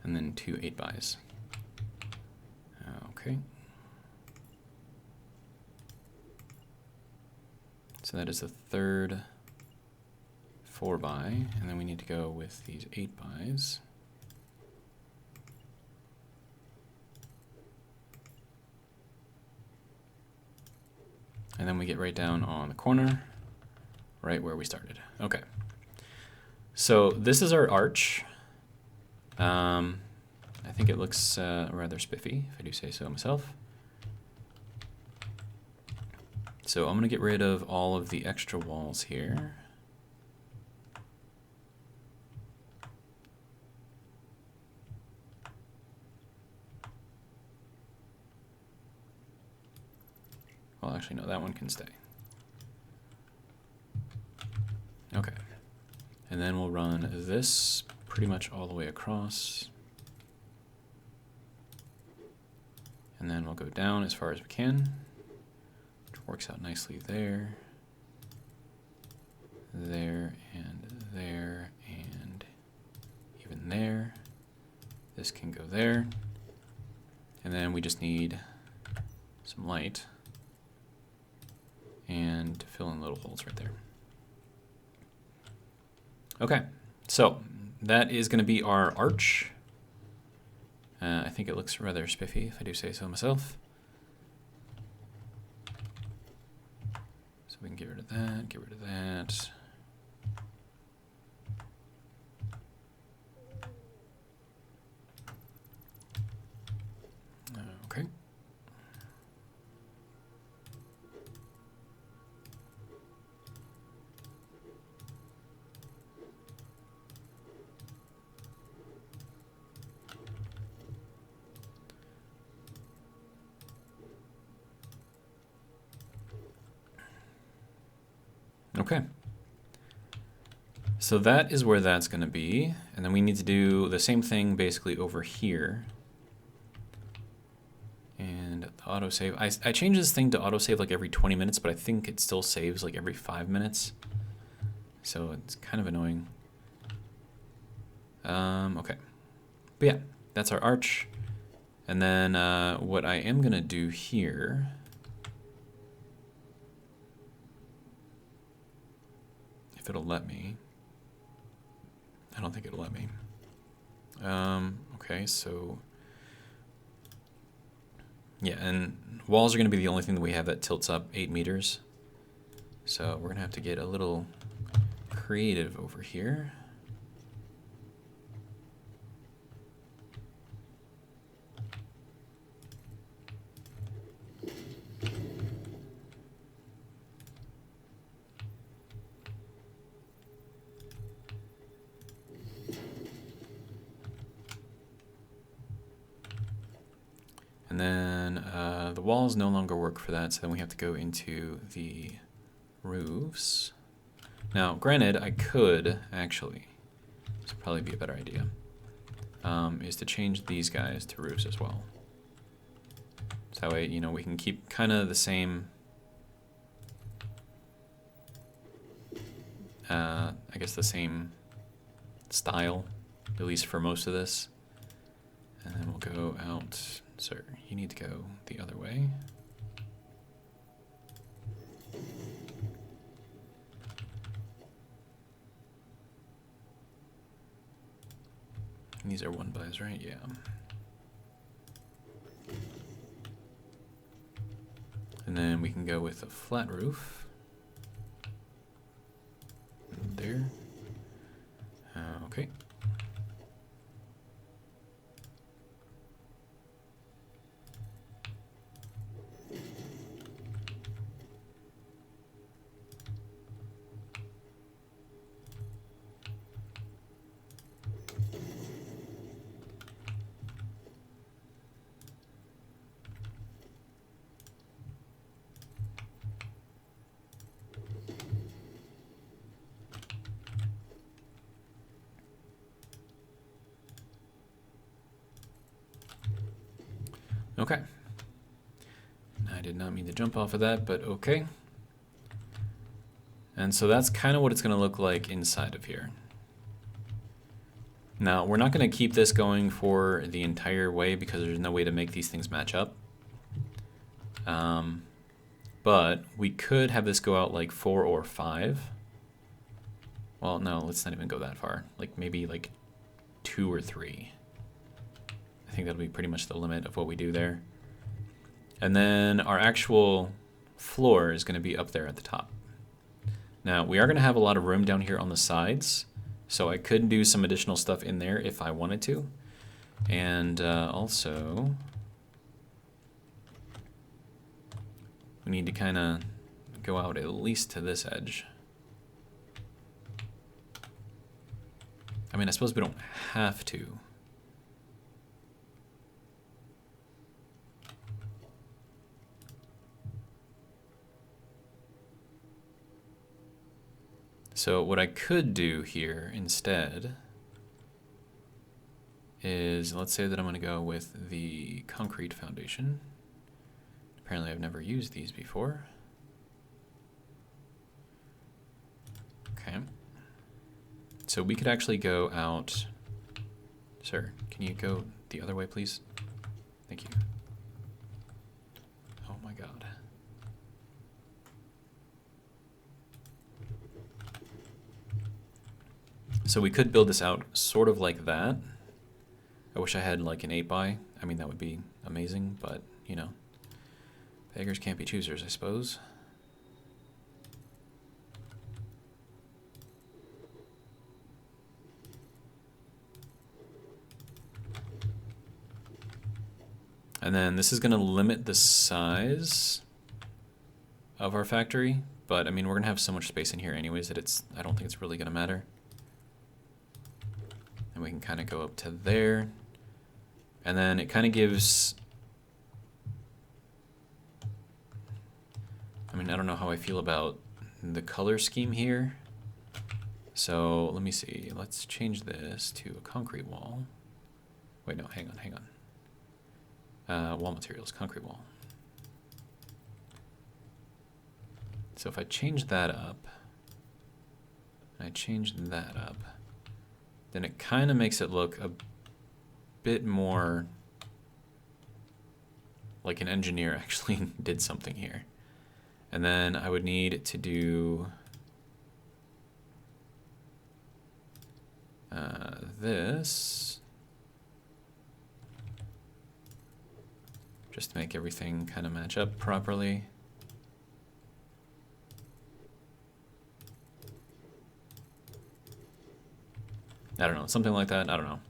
and then 2 8x. Okay. So that is the third 4x, and then we need to go with these 8x. And then we get right down on the corner, right where we started. Okay. So this is our arch. I think it looks rather spiffy, if I do say so myself. So I'm going to get rid of all of the extra walls here. Well, actually, no, that one can stay. Okay. And then we'll run this pretty much all the way across. And then we'll go down as far as we can, which works out nicely there, there, and even there. This can go there. And then we just need some light and to fill in little holes right there. Okay, so that is going to be our arch. I think it looks rather spiffy, if I do say so myself. So we can get rid of that, get rid of that. Okay. Okay. So that is where that's going to be. And then we need to do the same thing basically over here. And the autosave. I change this thing to autosave like every 20 minutes, but I think it still saves like every 5 minutes. So it's kind of annoying. Okay. But yeah, that's our arch. And then what I am going to do here, if it'll let me. I don't think it'll let me. Okay, so yeah, and walls are going to be the only thing that we have that tilts up 8 meters. So we're going to have to get a little creative over here. And then the walls no longer work for that, so then we have to go into the roofs. Now, granted, I could actually, this would probably be a better idea, is to change these guys to roofs as well. So that way, you know, we can keep kind of the same, I guess the same style, at least for most of this. And then we'll go out. Sir, you need to go the other way. And these are 1x's, right? Yeah. And then we can go with a flat roof. There. Okay. Okay. I did not mean to jump off of that, but okay. And so that's kind of what it's going to look like inside of here. Now, we're not going to keep this going for the entire way because there's no way to make these things match up. But we could have this go out like 4 or 5. Well, no, let's not even go that far. Like maybe like 2 or 3. I think that'll be pretty much the limit of what we do there. And then our actual floor is going to be up there at the top. Now, we are going to have a lot of room down here on the sides, so I could do some additional stuff in there if I wanted to. And also, we need to kind of go out at least to this edge. I mean, I suppose we don't have to. So what I could do here instead is, let's say that I'm going to go with the concrete foundation. Apparently I've never used these before. Okay. So we could actually go out. Sir, can you go the other way, please? Thank you. Oh my God. So we could build this out sort of like that. I wish I had like an 8x. I mean, that would be amazing, but you know, beggars can't be choosers, I suppose. And then this is going to limit the size of our factory, but I mean, we're going to have so much space in here anyways that I don't think it's really going to matter. And we can kind of go up to there. And then it kind of gives, I mean, I don't know how I feel about the color scheme here. So let me see, let's change this to a concrete wall. Wait, no, hang on. Wall materials, concrete wall. So if I change that up, and I change that up, then it kind of makes it look a bit more like an engineer actually did something here. And then I would need to do this, just to make everything kind of match up properly. I don't know, something like that, I don't know.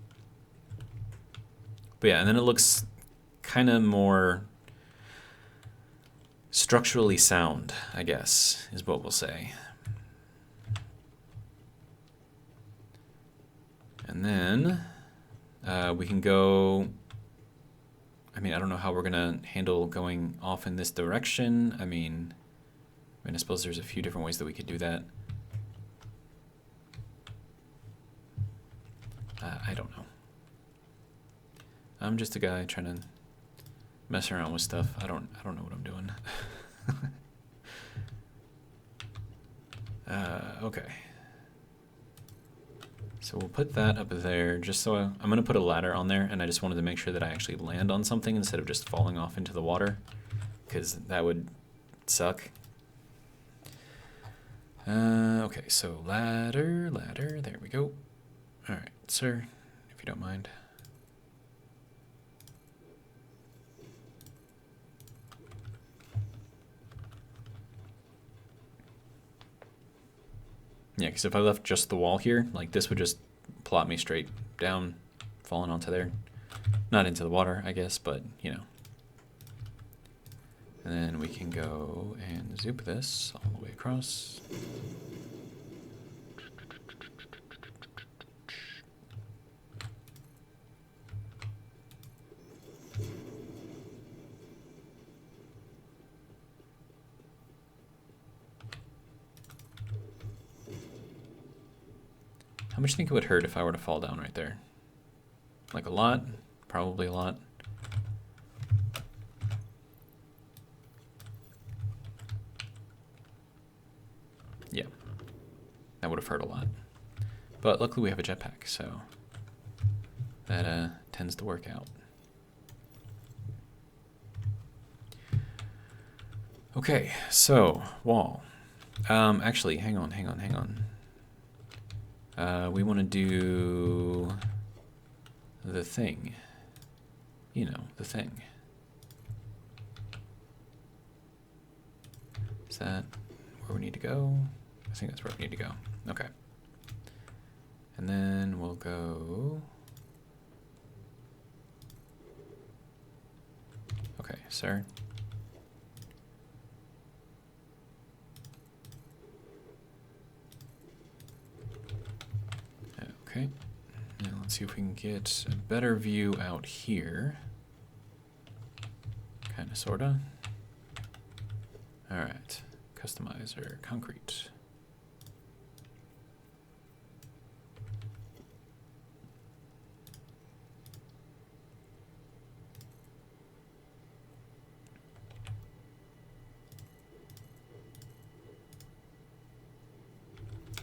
But yeah, and then it looks kind of more structurally sound, I guess, is what we'll say. And then we can go, I mean, I don't know how we're gonna handle going off in this direction. I mean, I suppose there's a few different ways that we could do that. I don't know. I'm just a guy trying to mess around with stuff. I don't know what I'm doing. Okay. So we'll put that up there just so I'm going to put a ladder on there, and I just wanted to make sure that I actually land on something instead of just falling off into the water, because that would suck. Okay, so ladder, there we go. All right, sir, if you don't mind. Yeah, because if I left just the wall here, like this would just plop me straight down, falling onto there. Not into the water, I guess, but you know. And then we can go and zoop this all the way across. How much do you think it would hurt if I were to fall down right there? Like a lot? Probably a lot. Yeah, fart a lot. But luckily we have a jetpack, so that tends to work out. Okay, so wall. Actually, hang on. We want to do the thing. You know, the thing. Is that where we need to go? I think that's where we need to go. Okay. And then we'll go... Okay, sir. Okay. Now let's see if we can get a better view out here. Kinda, sorta. Alright. Customizer, concrete.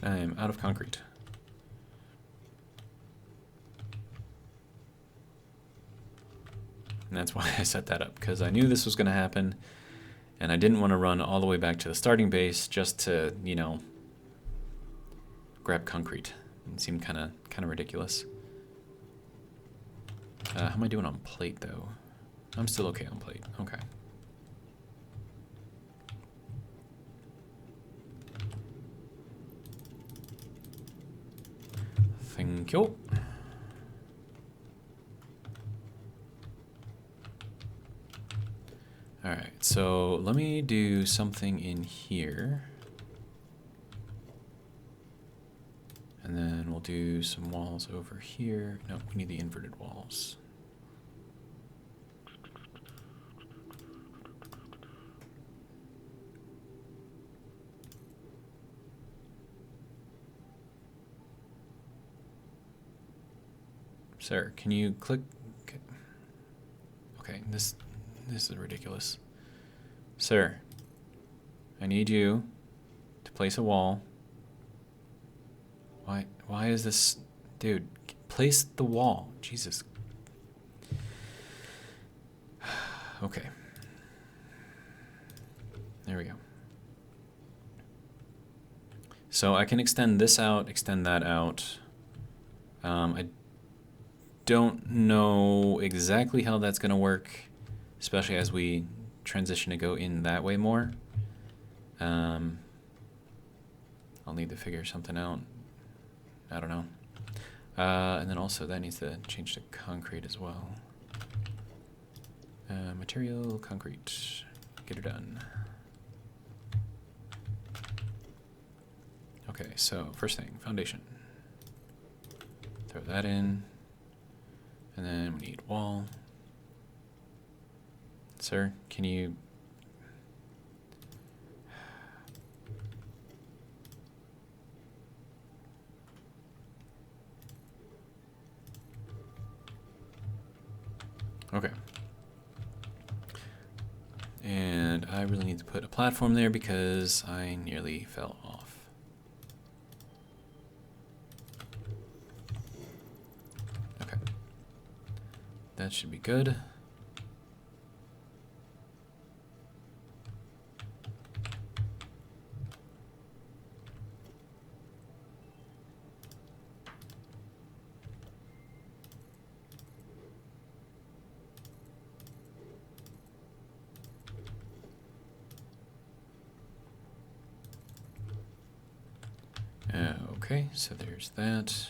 I am out of concrete. And that's why I set that up, because I knew this was going to happen, and I didn't want to run all the way back to the starting base just to, you know, grab concrete. It seemed kind of ridiculous. How am I doing on plate, though? I'm still okay on plate. Okay. Thank you. Alright, so let me do something in here. And then we'll do some walls over here. No, we need the inverted walls. Sir, can you click? Okay, this is ridiculous. Sir, I need you to place a wall. Why is this? Dude, place the wall. Jesus. Okay. There we go. So I can extend this out, extend that out. I don't know exactly how that's going to work, especially as we transition to go in that way more. I'll need to figure something out. I don't know. And then also that needs to change to concrete as well. Material, concrete. Get it done. Okay, so first thing, foundation. Throw that in. And then we need wall. Sir, can you... Okay. And I really need to put a platform there because I nearly fell off. Okay. That should be good. Okay, so there's that.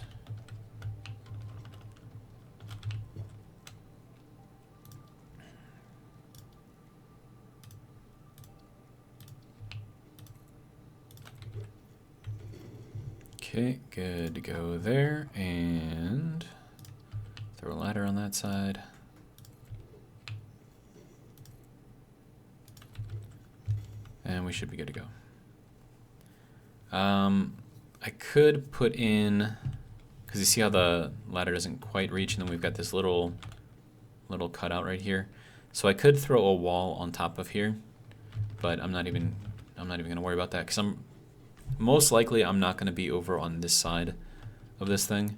Okay, good to go there, and throw a ladder on that side. And we should be good to go. I could put in, because you see how the ladder doesn't quite reach, and then we've got this little cutout right here. So I could throw a wall on top of here, but I'm not even gonna worry about that because I'm Most likely I'm not going to be over on this side of this thing,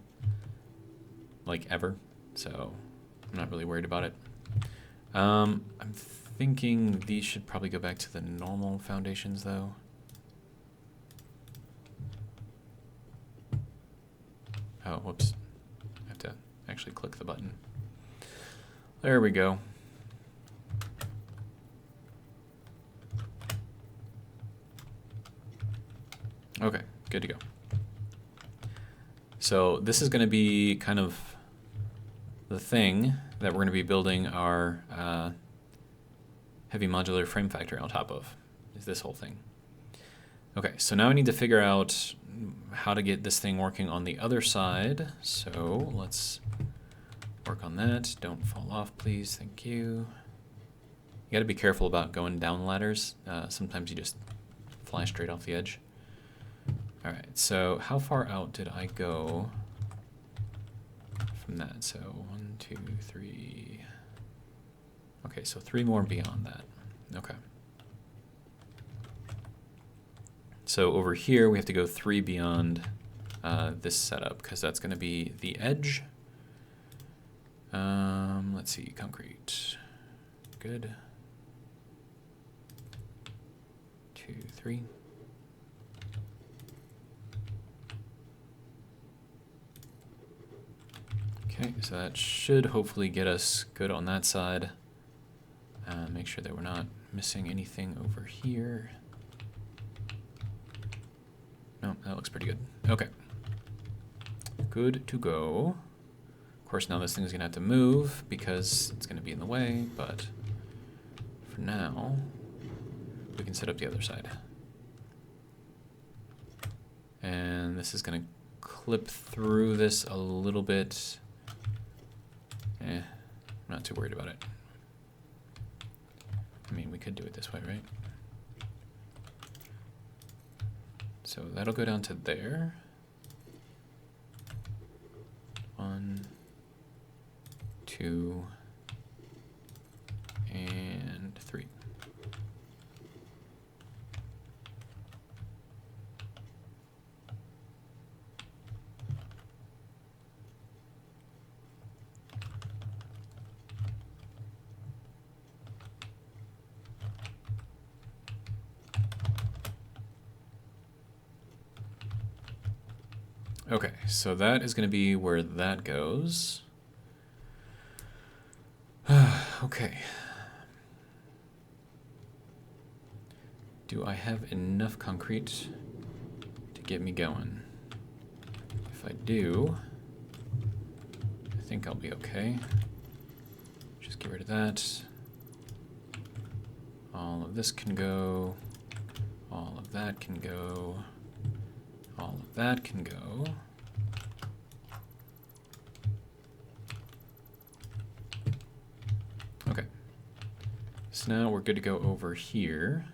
like ever, so I'm not really worried about it. I'm thinking these should probably go back to the normal foundations though. Oh, whoops. I have to actually click the button. There we go. Okay, good to go. So this is going to be kind of the thing that we're going to be building our heavy modular frame factory on top of, is this whole thing. Okay, so now I need to figure out how to get this thing working on the other side. So let's work on that. Don't fall off, please. Thank you. You got to be careful about going down ladders. Sometimes you just fly straight off the edge. All right, so how far out did I go from that? So 1, 2, 3. Okay, so 3 more beyond that. Okay. So over here, we have to go 3 beyond this setup, because that's going to be the edge. Let's see, concrete. Good. 2, 3. Okay, so that should hopefully get us good on that side. Make sure that we're not missing anything over here. No, that looks pretty good. Okay. Good to go. Of course, now this thing is going to have to move because it's going to be in the way, but for now, we can set up the other side. And this is going to clip through this a little bit. I'm not too worried about it. I mean, we could do it this way, right? So that'll go down to there. 1, 2, and 3. Okay, so that is going to be where that goes. Okay. Do I have enough concrete to get me going? If I do, I think I'll be okay. Just get rid of that. All of this can go. All of that can go. All of that can go. Okay. So now we're good to go over here.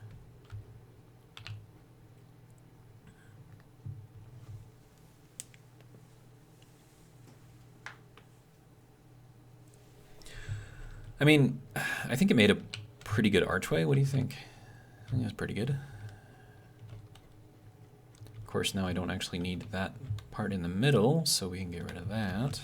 I mean, I think it made a pretty good archway. What do you think? I think that's pretty good. Of course, now I don't actually need that part in the middle, so we can get rid of that.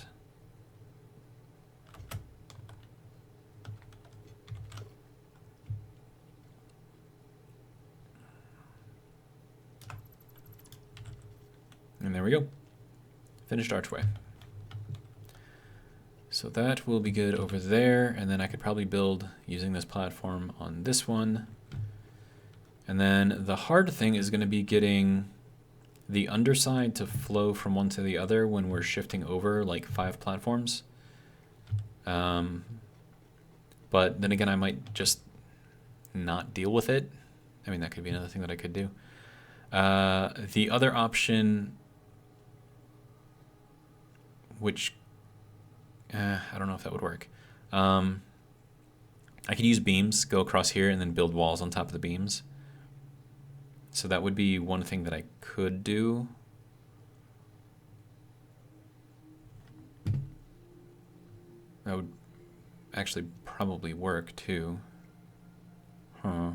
And there we go. Finished archway. So that will be good over there, and then I could probably build using this platform on this one. And then the hard thing is going to be getting the underside to flow from one to the other when we're shifting over like 5 platforms. But then again, I might just not deal with it. I mean, that could be another thing that I could do. The other option, which I don't know if that would work. I could use beams, go across here, and then build walls on top of the beams. So that would be one thing that I could do. That would actually probably work too. Huh.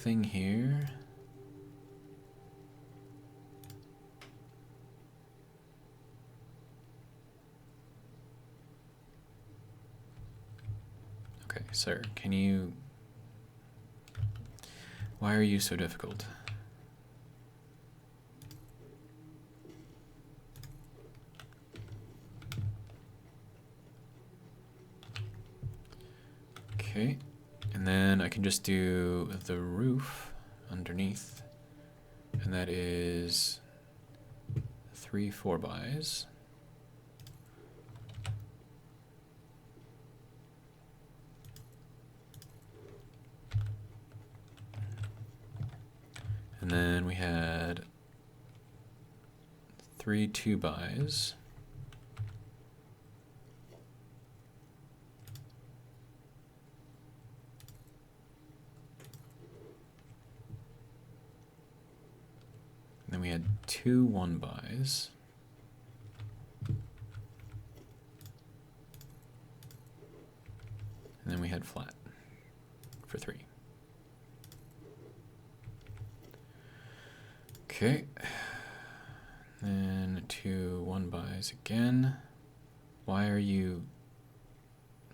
thing here. Okay, sir, can you... Why are you so difficult? Okay, and then I can just do the roof underneath, and that is 3 4-bys. And then we had 3 2-bys. And then we had 2 1-bys. And then we had flat for 3. Okay. Then 2 1-bys again. Why are you...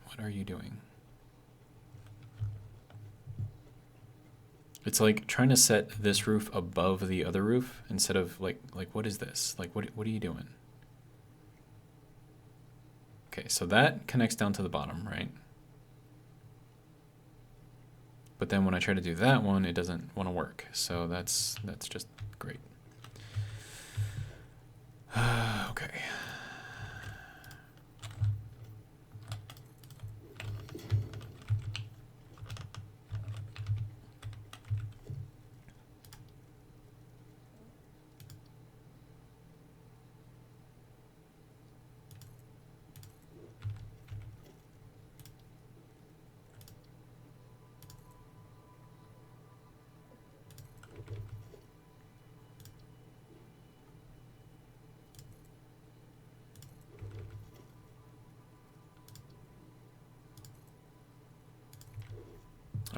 What are you doing? It's like trying to set this roof above the other roof instead of like what is this? Like what are you doing? Okay, so that connects down to the bottom, right? But then when I try to do that one, it doesn't want to work. So that's just great. Okay.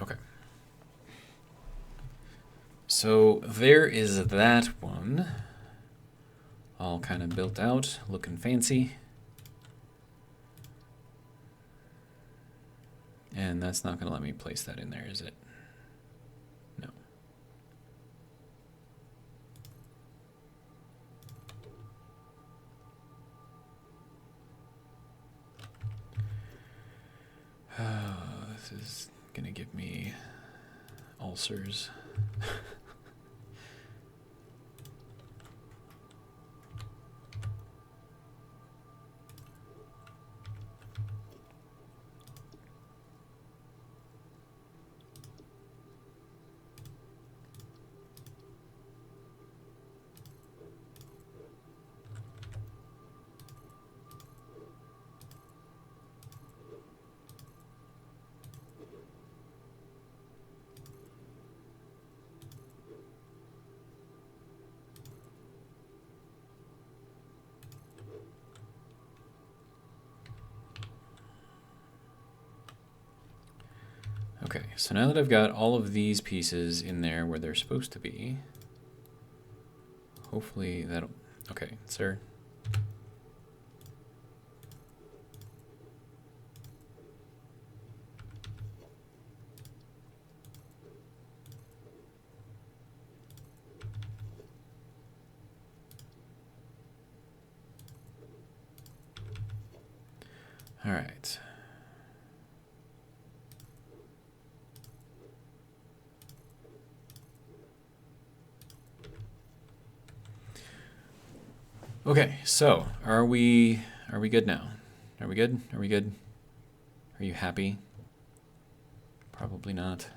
Okay. So there is that one. All kind of built out, looking fancy. And that's not going to let me place that in there, is it? No. This is going to give me ulcers. Okay, so now that I've got all of these pieces in there where they're supposed to be, hopefully that'll... Okay, sir. All right. Okay, so are we good now? Are we good? Are we good? Are you happy? Probably not.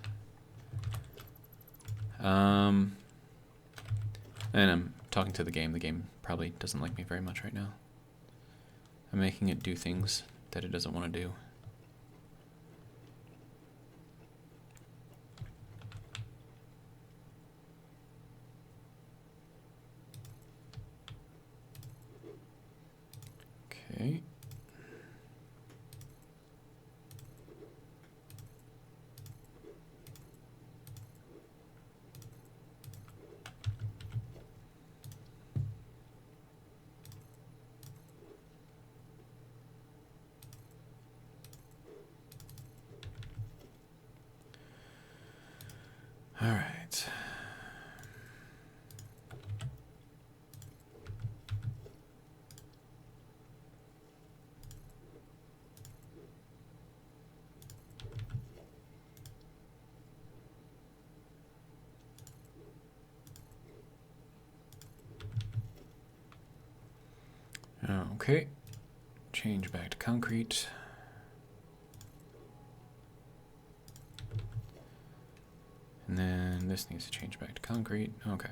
And I'm talking to the game. The game probably doesn't like me very much right now. I'm making it do things that it doesn't want to do. Okay. Okay, change back to concrete. And then this needs to change back to concrete. Okay.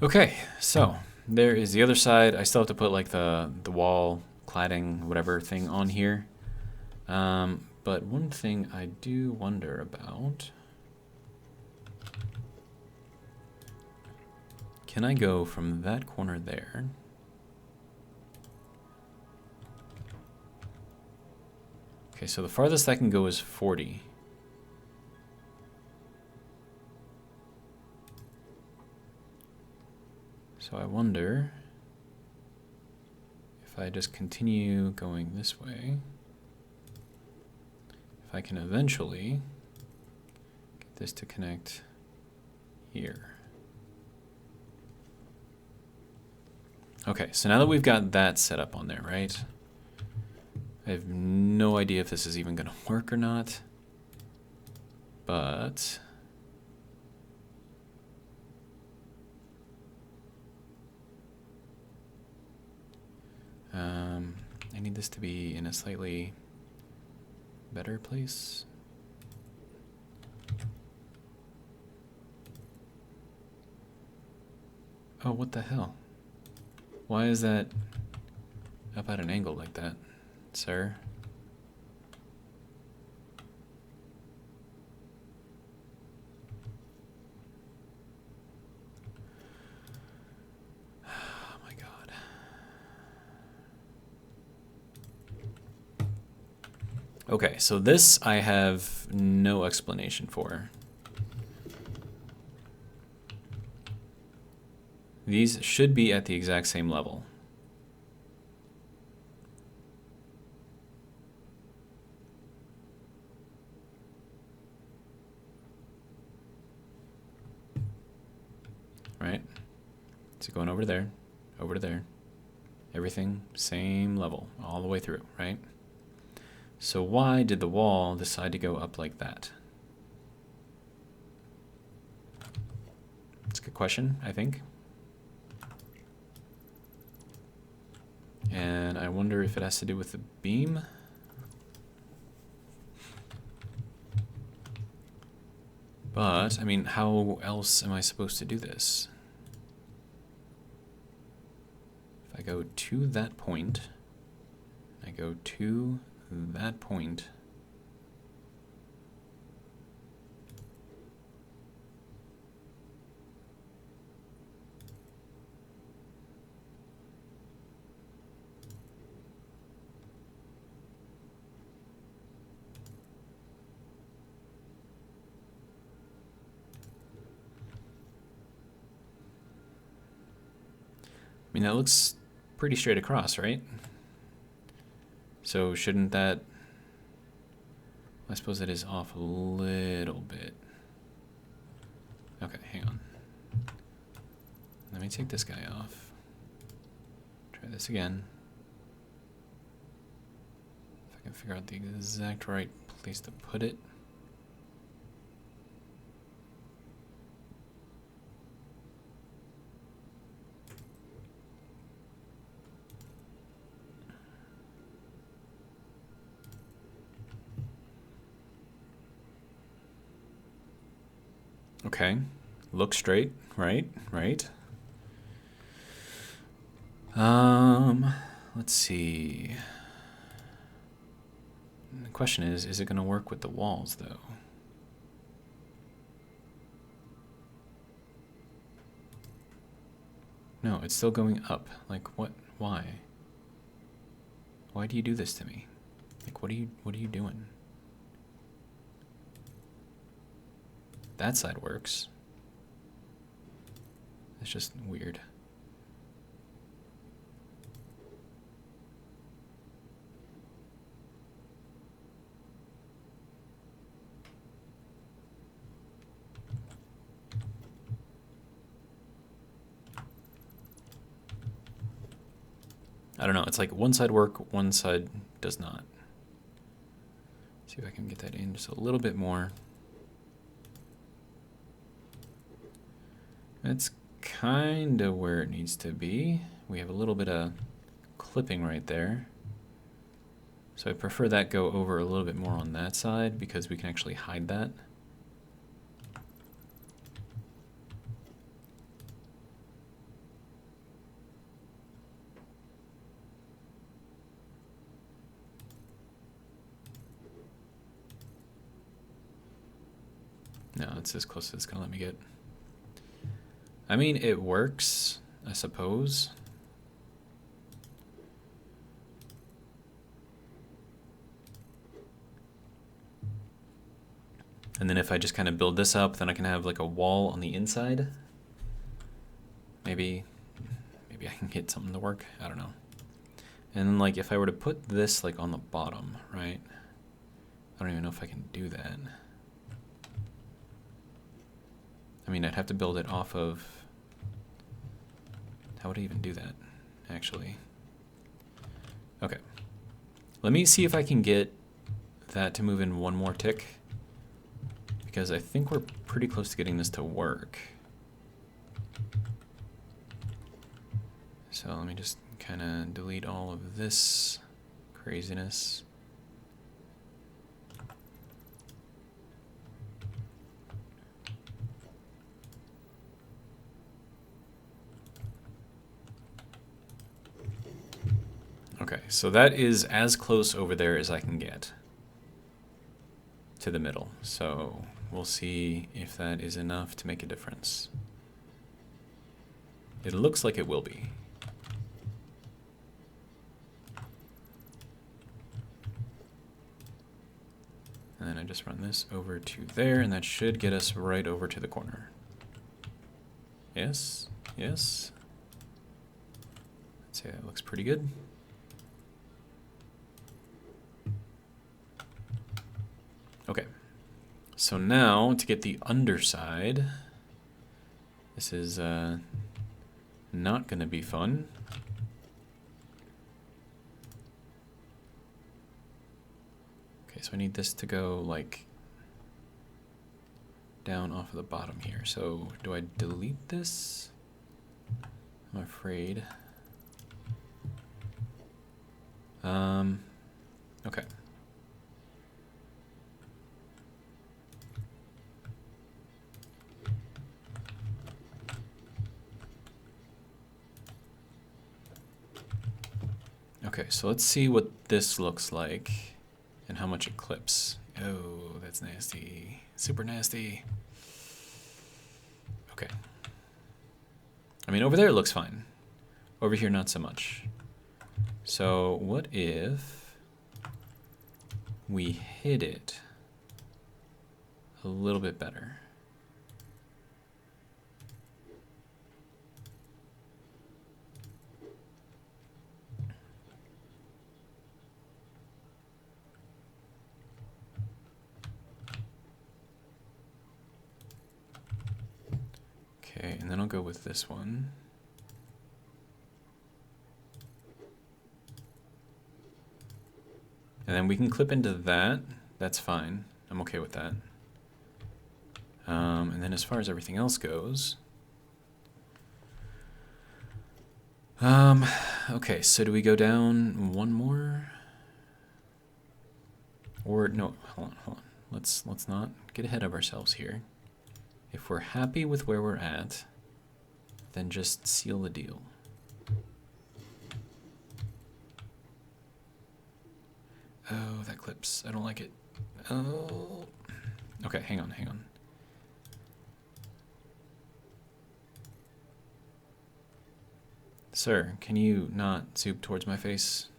Okay, so there is the other side. I still have to put like the wall cladding, whatever thing on here. But one thing I do wonder about, can I go from that corner there? Okay, so the farthest I can go is 40. So I wonder if I just continue going this way, if I can eventually get this to connect here. Okay, so now that we've got that set up on there, right? I have no idea if this is even going to work or not, but I need this to be in a slightly better place. Oh, what the hell? Why is that up at an angle like that, sir? Oh my God. Okay, so this I have no explanation for. These should be at the exact same level. Right? So going over to there, everything same level all the way through, right? So why did the wall decide to go up like that? It's a good question, I think. And I wonder if it has to do with the beam. But, I mean, how else am I supposed to do this? If I go to that point, I go to that point, I mean, that looks pretty straight across, right? So shouldn't that, I suppose it is off a little bit. Okay, hang on. Let me take this guy off. Try this again. If I can figure out the exact right place to put it. Okay, look straight, right, right. Let's see. The question is it going to work with the walls, though? No, it's still going up. Like, what? Why? Why do you do this to me? Like, what are you doing? That side works. It's just weird. I don't know. It's like one side work, one side does not. See if I can get that in just a little bit more. That's kind of where it needs to be. We have a little bit of clipping right there. So I prefer that go over a little bit more on that side because we can actually hide that. No, it's as close as it's gonna let me get. I mean, it works, I suppose. And then if I just kind of build this up, then I can have like a wall on the inside. Maybe I can get something to work. I don't know. And then like if I were to put this like on the bottom, right? I don't even know if I can do that. I mean, I'd have to build it off of... How would I even do that, actually? Okay. Let me see if I can get that to move in one more tick, because I think we're pretty close to getting this to work. So let me just kind of delete all of this craziness. Okay, so that is as close over there as I can get to the middle. So we'll see if that is enough to make a difference. It looks like it will be. And then I just run this over to there, and that should get us right over to the corner. Yes, yes. I'd say that looks pretty good. Okay, so now to get the underside, this is not going to be fun. Okay, so I need this to go like down off of the bottom here. So do I delete this? I'm afraid. Okay. Okay, so let's see what this looks like and how much it clips. Oh, that's nasty. Super nasty. Okay. I mean, over there it looks fine. Over here, not so much. So what if we hid it a little bit better? Okay, and then I'll go with this one. And then we can clip into that. That's fine. I'm okay with that. And then as far as everything else goes... okay, so do we go down one more? Or, no, hold on. Let's not get ahead of ourselves here. If we're happy with where we're at, then just seal the deal. Oh, that clips. I don't like it. Oh. Okay, hang on. Sir, can you not zoom towards my face?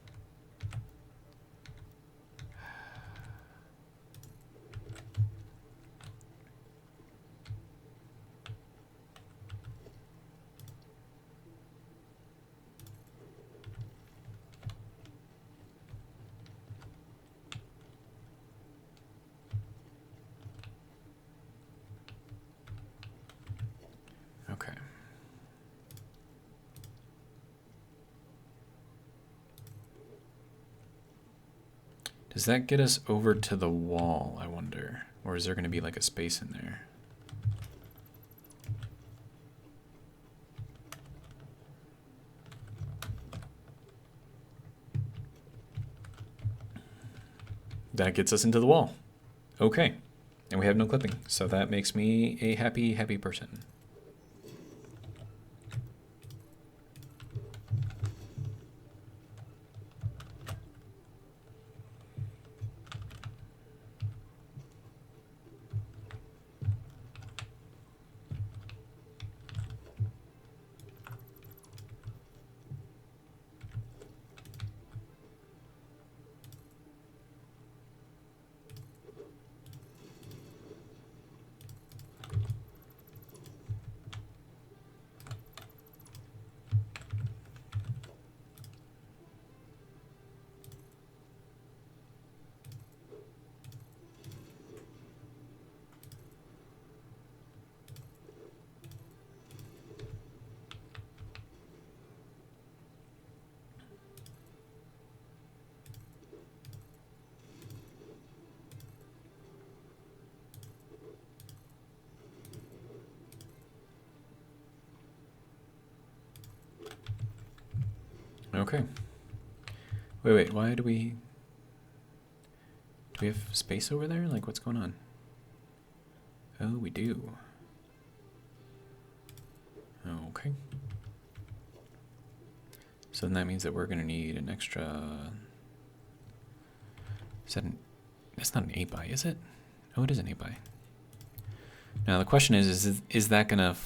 Okay. Does that get us over to the wall, I wonder? Or is there going to be like a space in there? That gets us into the wall. Okay. And we have no clipping, so that makes me a happy, happy person. Okay. Wait, why do we have space over there? Like, what's going on? Oh, we do. Okay. So then that means that we're going to need an extra... That's not an 8x, is it? Oh, it is an 8x. Now the question is that going to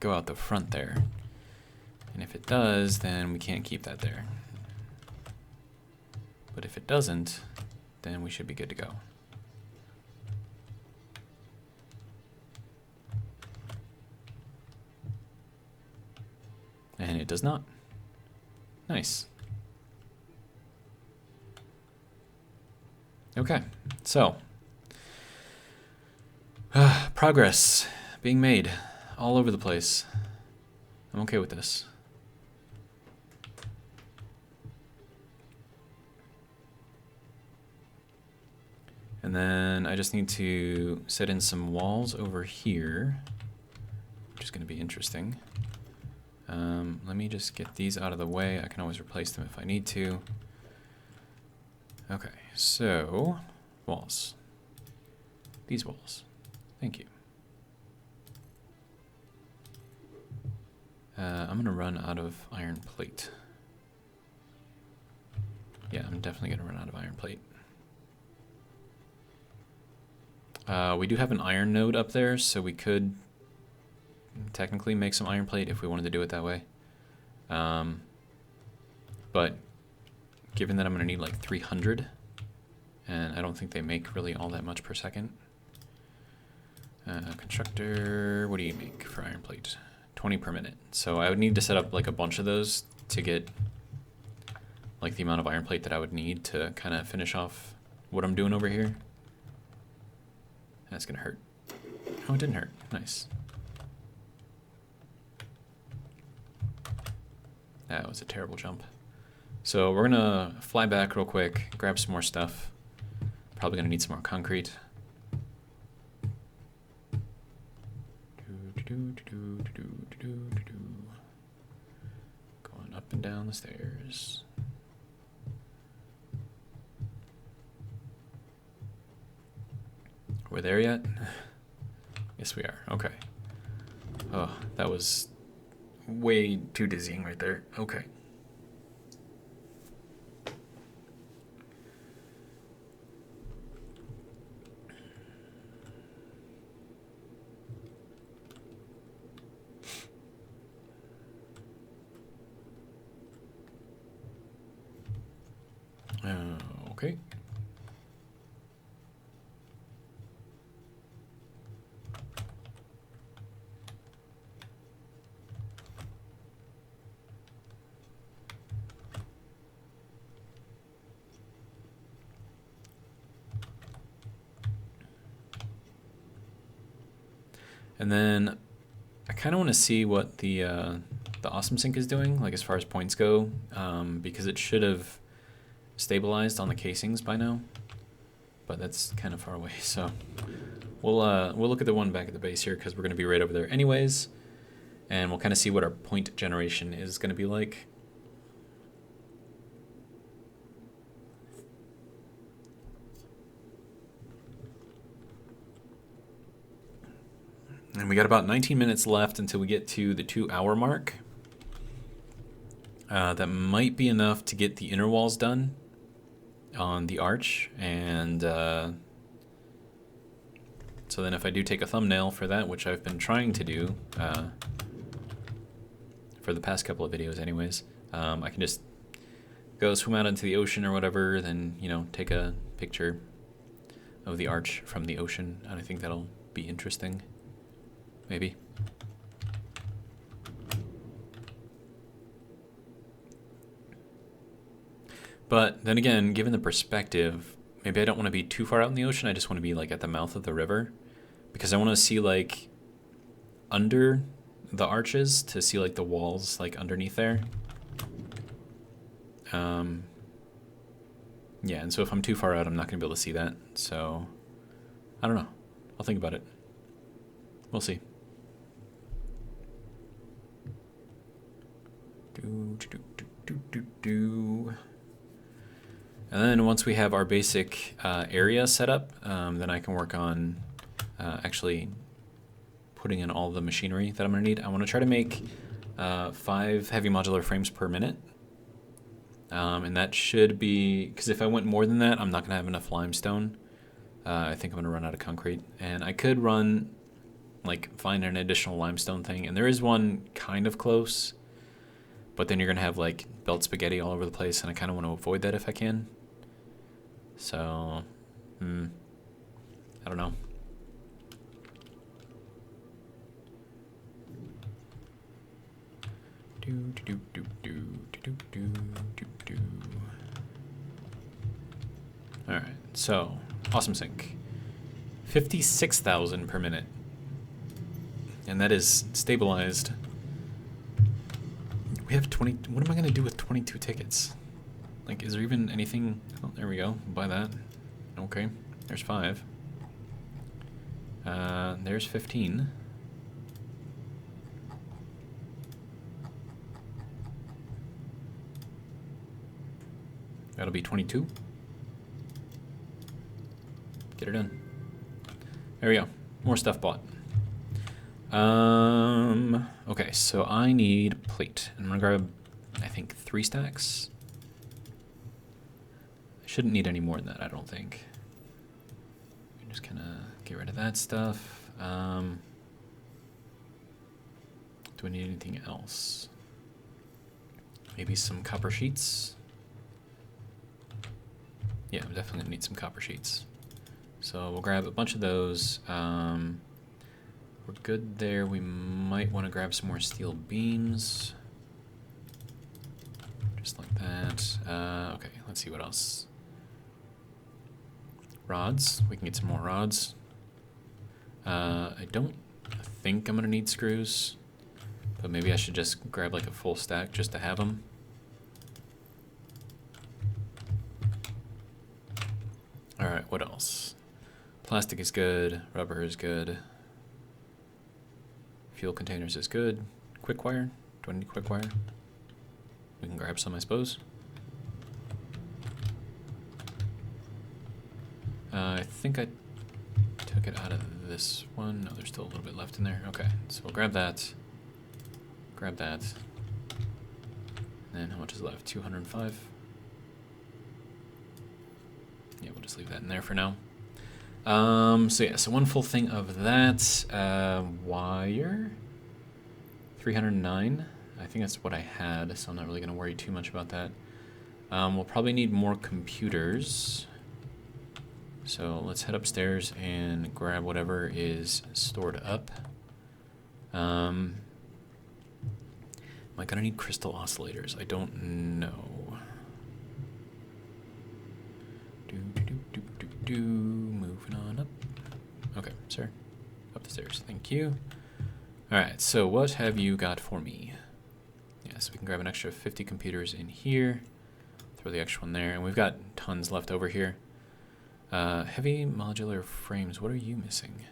go out the front there? And if it does, then we can't keep that there. But if it doesn't, then we should be good to go. And it does not. Nice. Okay, so progress being made all over the place. I'm okay with this. And then I just need to set in some walls over here, which is going to be interesting. Let me just get these out of the way. I can always replace them if I need to. Okay, so walls. These walls. Thank you. I'm going to run out of iron plate. Yeah, I'm definitely going to run out of iron plate. We do have an iron node up there, so we could technically make some iron plate if we wanted to do it that way. But given that I'm going to need like 300, and I don't think they make really all that much per second. Constructor, what do you make for iron plate? 20 per minute. So I would need to set up like a bunch of those to get like the amount of iron plate that I would need to kind of finish off what I'm doing over here. That's gonna hurt. Oh, it didn't hurt. Nice. That was a terrible jump. So we're gonna fly back real quick, grab some more stuff. Probably gonna need some more concrete. Going up and down the stairs. We're there yet? Yes, we are. Okay. Oh, that was way too dizzying right there. Okay. Okay. And then I kind of want to see what the awesome sync is doing, like as far as points go, because it should have stabilized on the casings by now, but that's kind of far away. So we'll look at the one back at the base here because we're going to be right over there anyways, and we'll kind of see what our point generation is going to be like. And we got about 19 minutes left until we get to the 2-hour mark. That might be enough to get the inner walls done on the arch. And so then if I do take a thumbnail for that, which I've been trying to do for the past couple of videos anyways, I can just go swim out into the ocean or whatever, then, you know, take a picture of the arch from the ocean. And I think that'll be interesting. Maybe. But then again, given the perspective, maybe I don't want to be too far out in the ocean. I just want to be like at the mouth of the river, because I want to see like under the arches to see like the walls like underneath there. Yeah, and so if I'm too far out, I'm not going to be able to see that. So I don't know. I'll think about it. We'll see. And then once we have our basic area set up, then I can work on actually putting in all the machinery that I'm going to need. I want to try to make 5 heavy modular frames per minute. And that should be, because if I went more than that, I'm not going to have enough limestone. I think I'm going to run out of concrete. And I could run, like, find an additional limestone thing. And there is one kind of close. But then you're going to have, like, belt spaghetti all over the place. And I kind of want to avoid that if I can. So, I don't know. All right, so awesome sync, 56,000 per minute, and that is stabilized. We have 20. What am I gonna do with 22 tickets? Like, is there even anything? Oh, there we go. Buy that. Okay, there's 5. There's 15. That'll be 22. Get it done. There we go. More stuff bought. Okay, so I need plate. I'm gonna grab, I think, 3 stacks. I shouldn't need any more than that, I don't think. Just kind of get rid of that stuff. Do I need anything else? Maybe some copper sheets. Yeah, I'm definitely gonna need some copper sheets. So we'll grab a bunch of those. We're good there. We might want to grab some more steel beams. Just like that. Okay, let's see what else. Rods. We can get some more rods. I don't think I'm gonna need screws, but maybe I should just grab like a full stack just to have them. Alright, what else? Plastic is good, rubber is good, fuel containers is good. Quick wire? Do I need quick wire? We can grab some, I suppose. I think I took it out of this one. No, there's still a little bit left in there. Okay, so we'll grab that. Grab that. And then how much is left? 205. Yeah, we'll just leave that in there for now. So yeah, so one full thing of that. Wire. 309. I think that's what I had, so I'm not really going to worry too much about that. We'll probably need more computers. So let's head upstairs and grab whatever is stored up. Am I going to need crystal oscillators? I don't know. Moving on up. Okay, sir. Up the stairs. Thank you. Alright, so what have you got for me? Yes, we can grab an extra 50 computers in here. Throw the extra one there. And we've got tons left over here. Heavy modular frames. What are you missing?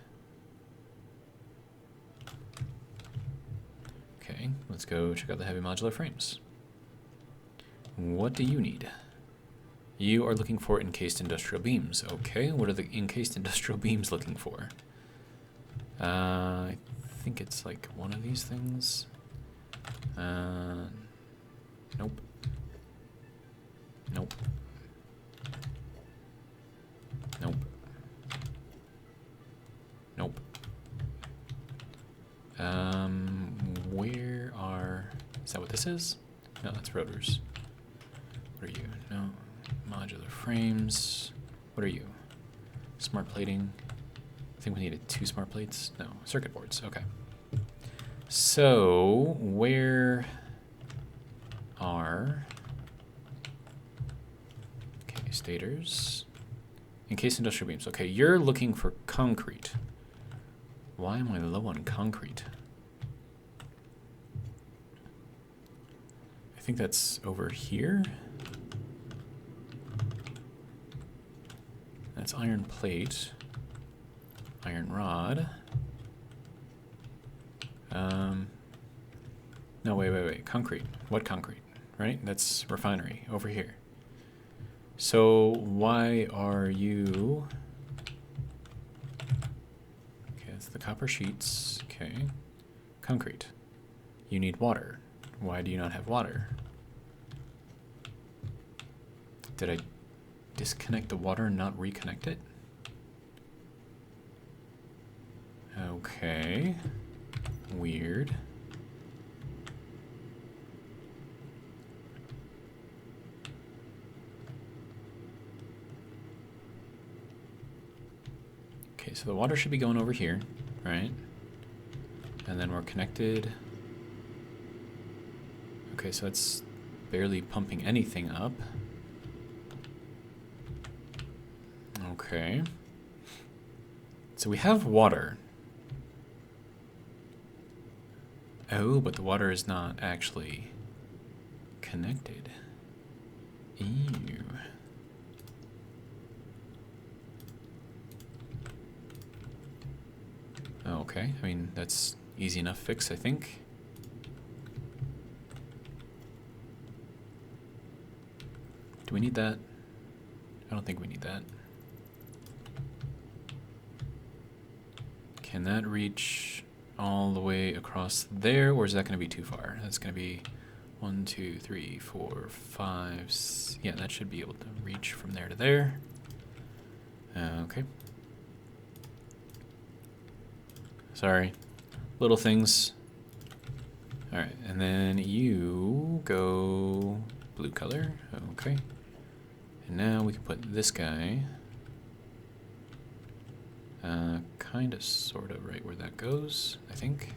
Okay, let's go check out the heavy modular frames. What do you need? You are looking for encased industrial beams. Okay, what are the encased industrial beams looking for? I think it's like one of these things. Nope. Nope. Nope. Nope. Where are... Is that what this is? No, that's rotors. What are you? No. Modular frames. What are you? Smart plating. I think we needed 2 smart plates. No, circuit boards. Okay. So, where are... Okay, stators. Encased industrial beams. Okay, you're looking for concrete. Why am I low on concrete? I think that's over here. That's iron plate. Iron rod. No, wait. Concrete. What concrete? Right? That's refinery over here. So why are you... Okay, that's the copper sheets. Okay. Concrete. You need water. Why do you not have water? Did I disconnect the water and not reconnect it? Okay. Weird. Okay, so the water should be going over here, right? And then we're connected. Okay, so it's barely pumping anything up. Okay. So we have water. Oh, but the water is not actually connected. Ew. Okay, I mean, that's easy enough fix, I think. Do we need that? I don't think we need that. Can that reach all the way across there, or is that going to be too far? That's going to be 1, 2, 3, 4, 5. Yeah, that should be able to reach from there to there. Okay. Sorry. Little things. Alright, and then you go blue color. Okay. And now we can put this guy kind of, sort of right where that goes, I think.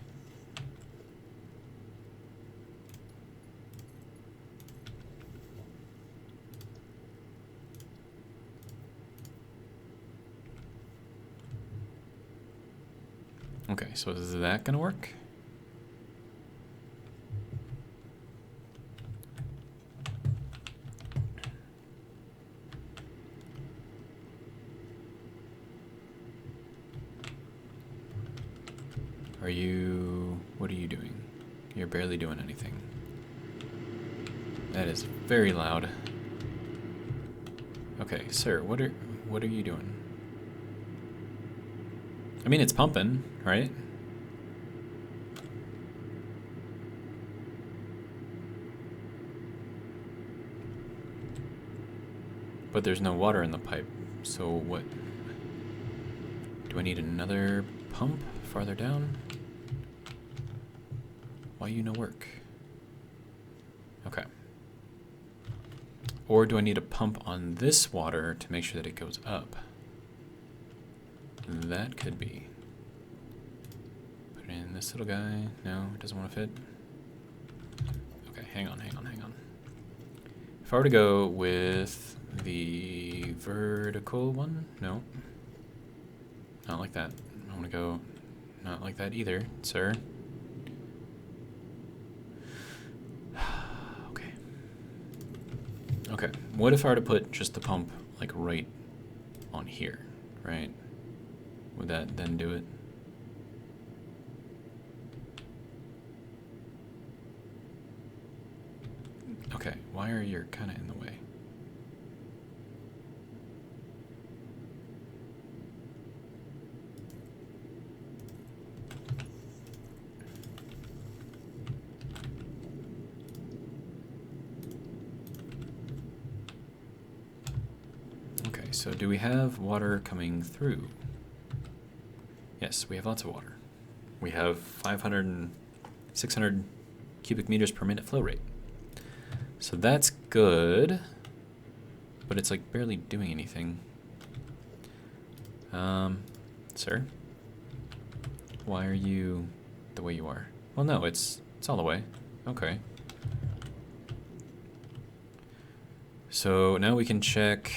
Okay, so is that gonna work? Are you... What are you doing? You're barely doing anything. That is very loud. Okay, sir, what are you doing? I mean, it's pumping, right? But there's no water in the pipe, so what? Do I need another pump farther down? Why you no work? Okay. Or do I need a pump on this water to make sure that it goes up? That could be. Put in this little guy. No, it doesn't want to fit. Okay, hang on. If I were to go with the vertical one, no. Not like that. I want to go not like that either, sir. Okay, what if I were to put just the pump like right on here, right? Would that then do it? Okay, why are you kind of in the way? so do we have water coming through? Yes, we have lots of water. We have 500 and 600 cubic meters per minute flow rate. So that's good, but it's like barely doing anything. Sir? Why are you the way you are? Well, no, it's all the way. Okay. So now we can check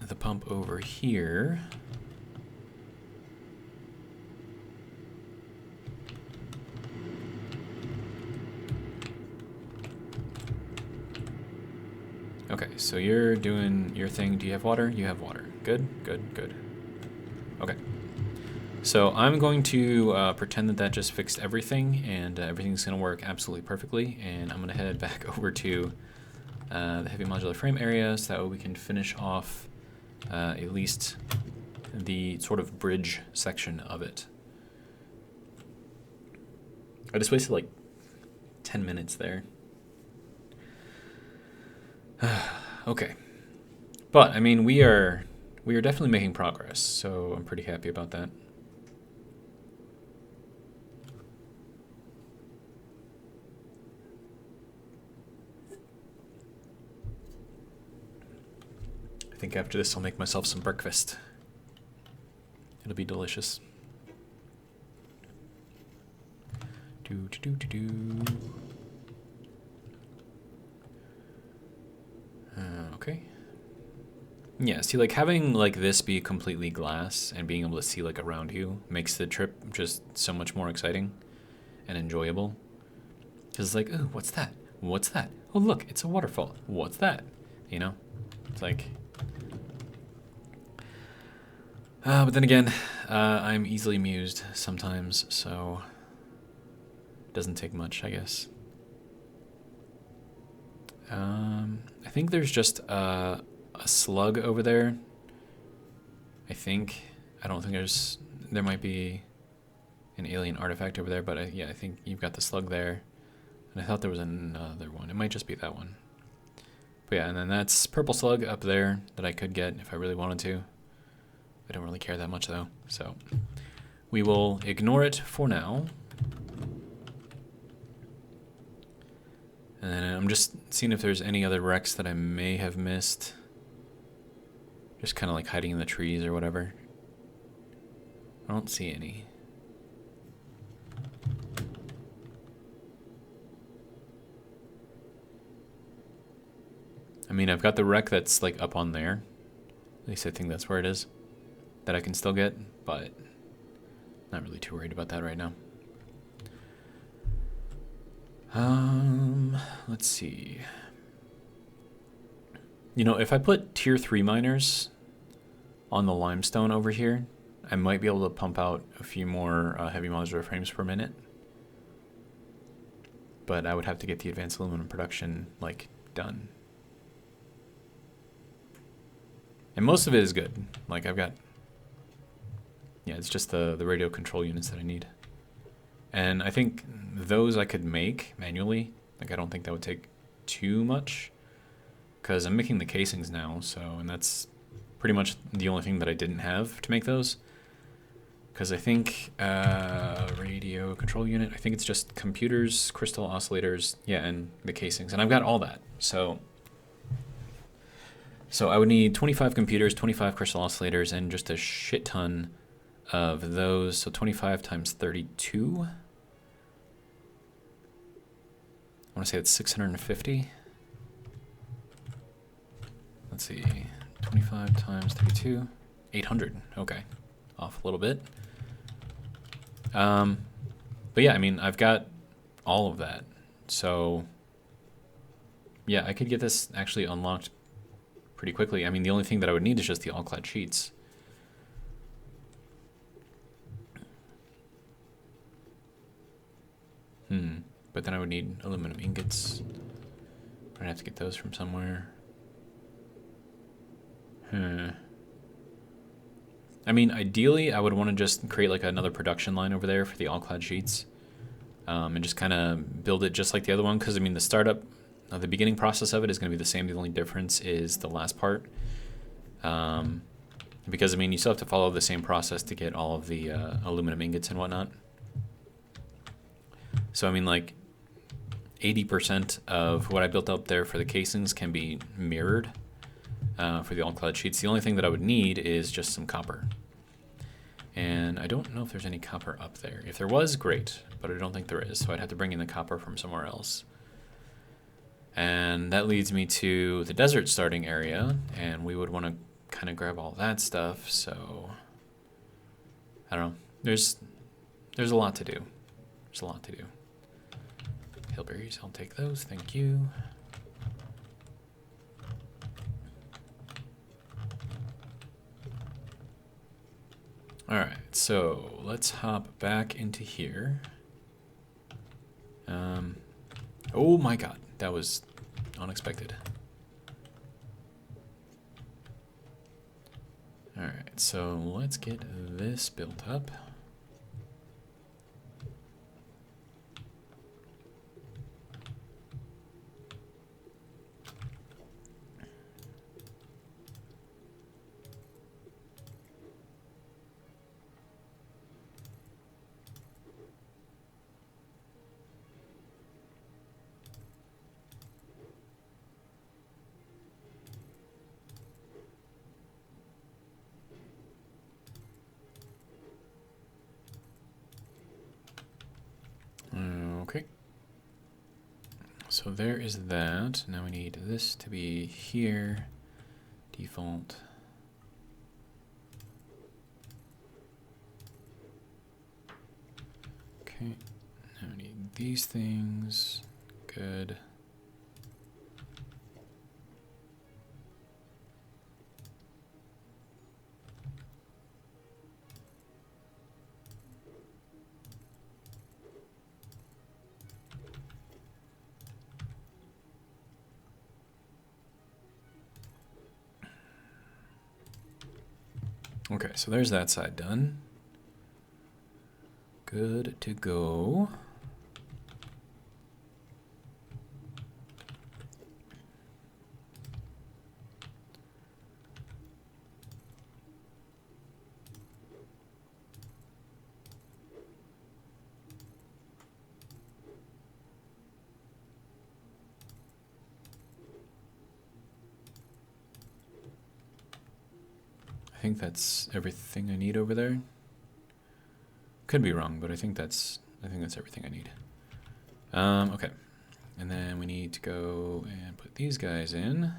the pump over here. Okay, so you're doing your thing. Do you have water? You have water. Good, good, good. Okay. So I'm going to pretend that that just fixed everything, and everything's going to work absolutely perfectly, and I'm going to head back over to the heavy modular frame area so that way we can finish off at least the sort of bridge section of it. I just wasted like 10 minutes there. Okay. But, I mean, we are definitely making progress, so I'm pretty happy about that. I think after this I'll make myself some breakfast. It'll be delicious. Okay. Yeah, see, like having like this be completely glass and being able to see like around you makes the trip just so much more exciting and enjoyable. Because it's like, oh, what's that? What's that? Oh, look, it's a waterfall. What's that? You know? It's like... but then again, I'm easily amused sometimes, so it doesn't take much, I guess. I think there's just a slug over there. I think. I don't think there might be an alien artifact over there, but yeah, I think you've got the slug there. And I thought there was another one. It might just be that one. But yeah, and then that's purple slug up there that I could get if I really wanted to. I don't really care that much though, so we will ignore it for now. And then I'm just seeing if there's any other wrecks that I may have missed. Just kind of like hiding in the trees or whatever. I don't see any. I mean, I've got the wreck that's like up on there. At least I think that's where it is. That I can still get, but not really too worried about that right now. Let's see. You know, if I put tier 3 miners on the limestone over here, I might be able to pump out a few more heavy modular frames per minute. But I would have to get the advanced aluminum production, like, done. And most of it is good. Like, I've got... Yeah, it's just the radio control units that I need. And I think those I could make manually. Like, I don't think that would take too much. Because I'm making the casings now, so... And that's pretty much the only thing that I didn't have to make those. Because I think... radio control unit, I think it's just computers, crystal oscillators, yeah, and the casings. And I've got all that, so... So I would need 25 computers, 25 crystal oscillators, and just a shit ton of those. So 25 times 32. I want to say it's 650. Let's see, 25 times 32, 800. Okay, off a little bit. But yeah, I mean, I've got all of that. So yeah, I could get this actually unlocked pretty quickly. I mean, the only thing that I would need is just the all-clad sheets. But then I would need aluminum ingots. I'd have to get those from somewhere. I mean, ideally, I would want to just create like another production line over there for the all-clad sheets. And just kind of build it just like the other one. Because, I mean, the startup, the beginning process of it is going to be the same. The only difference is the last part. Because, I mean, you still have to follow the same process to get all of the aluminum ingots and whatnot. So, I mean, like, 80% of what I built up there for the casings can be mirrored for the all-clad sheets. The only thing that I would need is just some copper. And I don't know if there's any copper up there. If there was, great, but I don't think there is, so I'd have to bring in the copper from somewhere else. And that leads me to the desert starting area, and we would want to kind of grab all that stuff, so I don't know. There's a lot to do. There's a lot to do. Hillberries, I'll take those, thank you. Alright, so let's hop back into here. Oh my god, that was unexpected. Alright, so let's get this built up. Okay. So there is that. Now we need this to be here. Default. Okay. Now we need these things. Good. Okay, so there's that side done. Good to go. I think that's everything I need over there. Could be wrong, but I think that's everything I need. Okay. And then we need to go and put these guys in.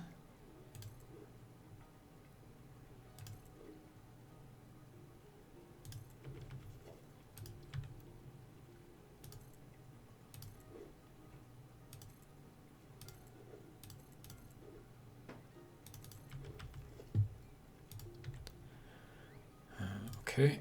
Okay.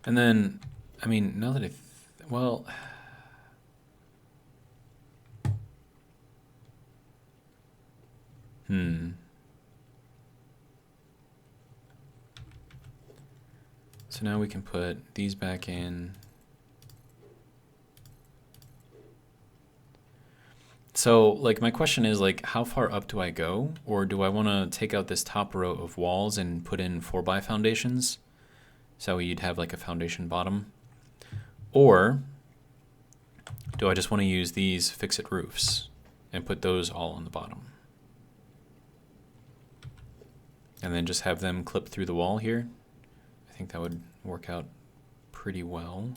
And then, I mean, now that well, So now we can put these back in. So, like, my question is, like, how far up do I go? Or do I want to take out this top row of walls and put in 4x foundations? So you'd have, like, a foundation bottom. Or do I just want to use these fix-it roofs and put those all on the bottom? And then just have them clip through the wall here. I think that would work out pretty well.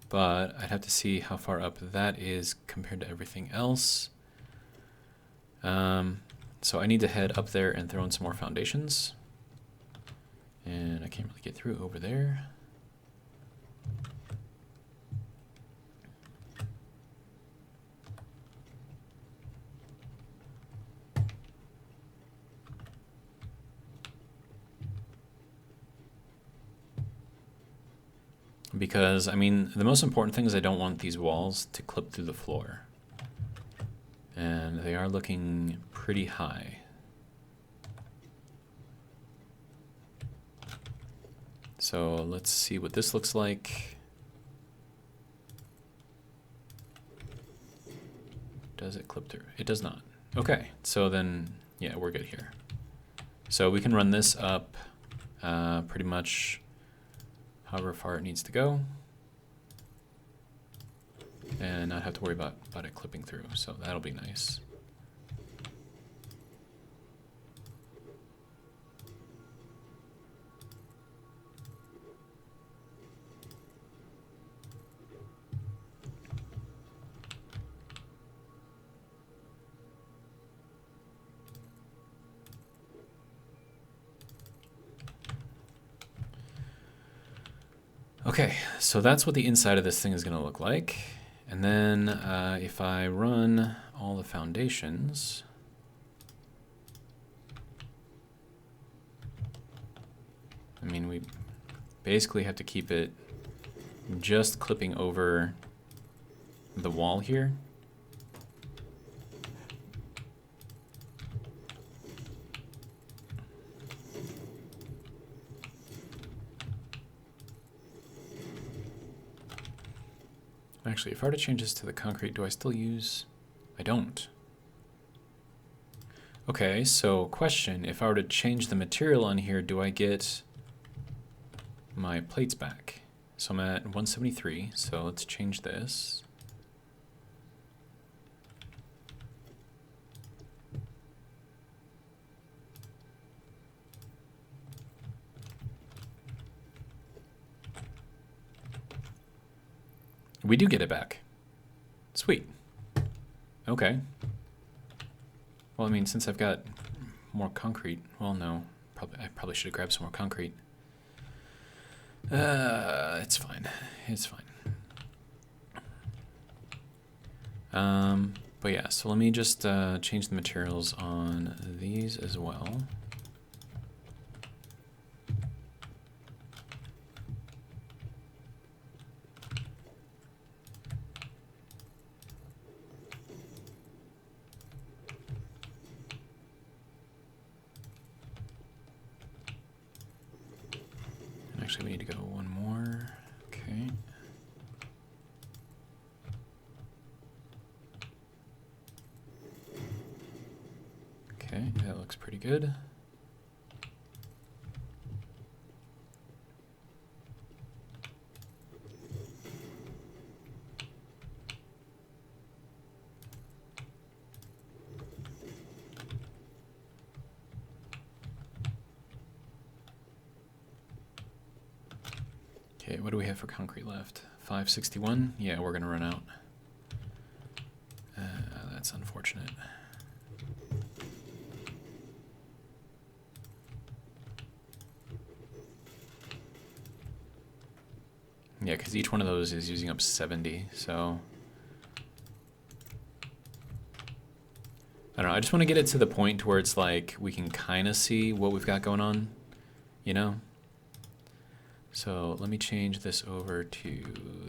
But I'd have to see how far up that is compared to everything else. So I need to head up there and throw in some more foundations. And I can't really get through over there. Because, I mean, the most important thing is I don't want these walls to clip through the floor. And they are looking pretty high. So let's see what this looks like. Does it clip through? It does not. Okay, so then, yeah, we're good here. So we can run this up pretty much however far it needs to go and not have to worry about it clipping through. So that'll be nice. Okay, so that's what the inside of this thing is going to look like. And then if I run all the foundations, I mean, we basically have to keep it just clipping over the wall here. Actually, if I were to change this to the concrete, do I still use? I don't. Okay, so question, if I were to change the material on here, do I get my plates back? So I'm at 173, so let's change this. We do get it back. Sweet. Okay. Well, I mean, since I've got more concrete, well, no, I probably should have grabbed some more concrete. It's fine. It's fine. But yeah, so let me just change the materials on these as well. Actually, we need to go one more. Okay. Okay, that looks pretty good. Okay, what do we have for concrete left? 561? Yeah, we're gonna run out. That's unfortunate. Yeah, because each one of those is using up 70, so... I don't know, I just want to get it to the point where it's like we can kind of see what we've got going on, you know? So let me change this over to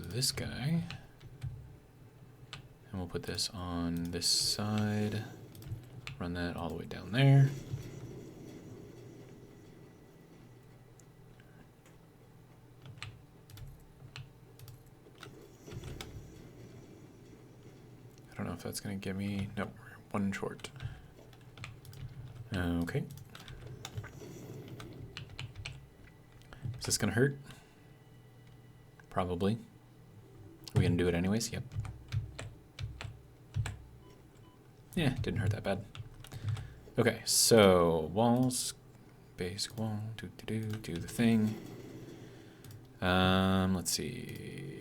this guy. And we'll put this on this side. Run that all the way down there. I don't know if that's going to give me... Nope, we're one short. Okay. Is this going to hurt? Probably. Are we going to do it anyways? Yep. Yeah, didn't hurt that bad. Okay, so walls, basic wall, do the thing. Let's see.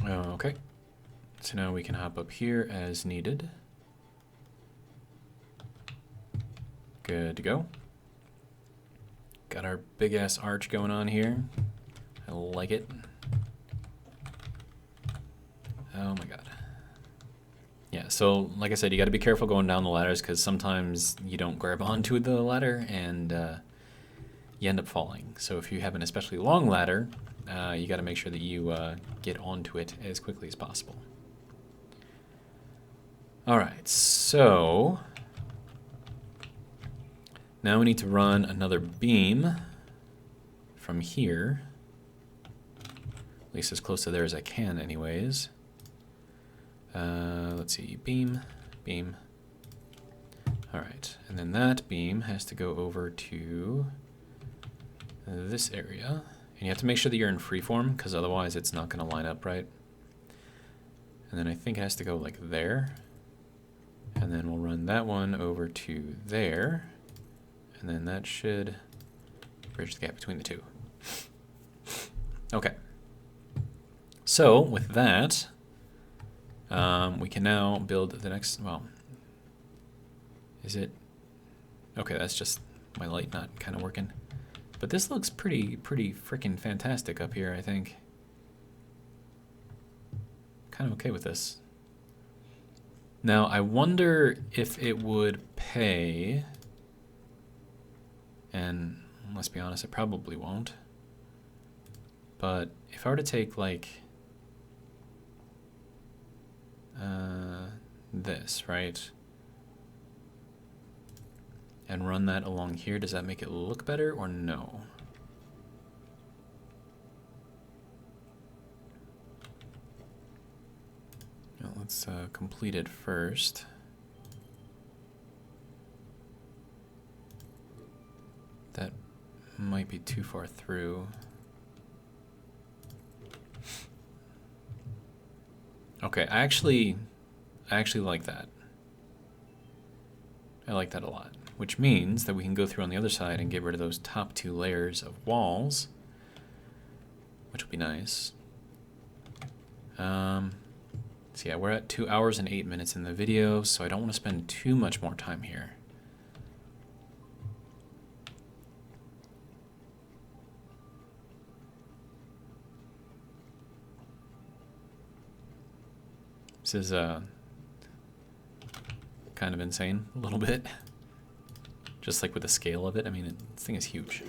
Okay, so now we can hop up here as needed. Good to go. Got our big ass arch going on here. I like it. Oh my god. Yeah, so like I said, you got to be careful going down the ladders because sometimes you don't grab onto the ladder and you end up falling. So if you have an especially long ladder, you got to make sure that you get onto it as quickly as possible. All right, so now we need to run another beam from here, at least as close to there as I can anyways. Let's see, beam, beam. All right, and then that beam has to go over to this area. And you have to make sure that you're in freeform, because otherwise it's not going to line up right. And then I think it has to go like there. And then we'll run that one over to there. And then that should bridge the gap between the two. Okay. So with that, we can now build the next, well, is it? Okay, that's just my light not kind of working. But this looks pretty freaking fantastic up here, I think. Kind of okay with this. Now, I wonder if it would pay, and let's be honest, it probably won't. But if I were to take like this, right? And run that along here, does that make it look better or no? Well, let's complete it first. That might be too far through. Okay, I actually like that. I like that a lot. Which means that we can go through on the other side and get rid of those top two layers of walls, which will be nice. So yeah, we're at 2 hours and 8 minutes in the video, so I don't want to spend too much more time here. This is kind of insane, a little bit. Just like with the scale of it, I mean, this thing is huge.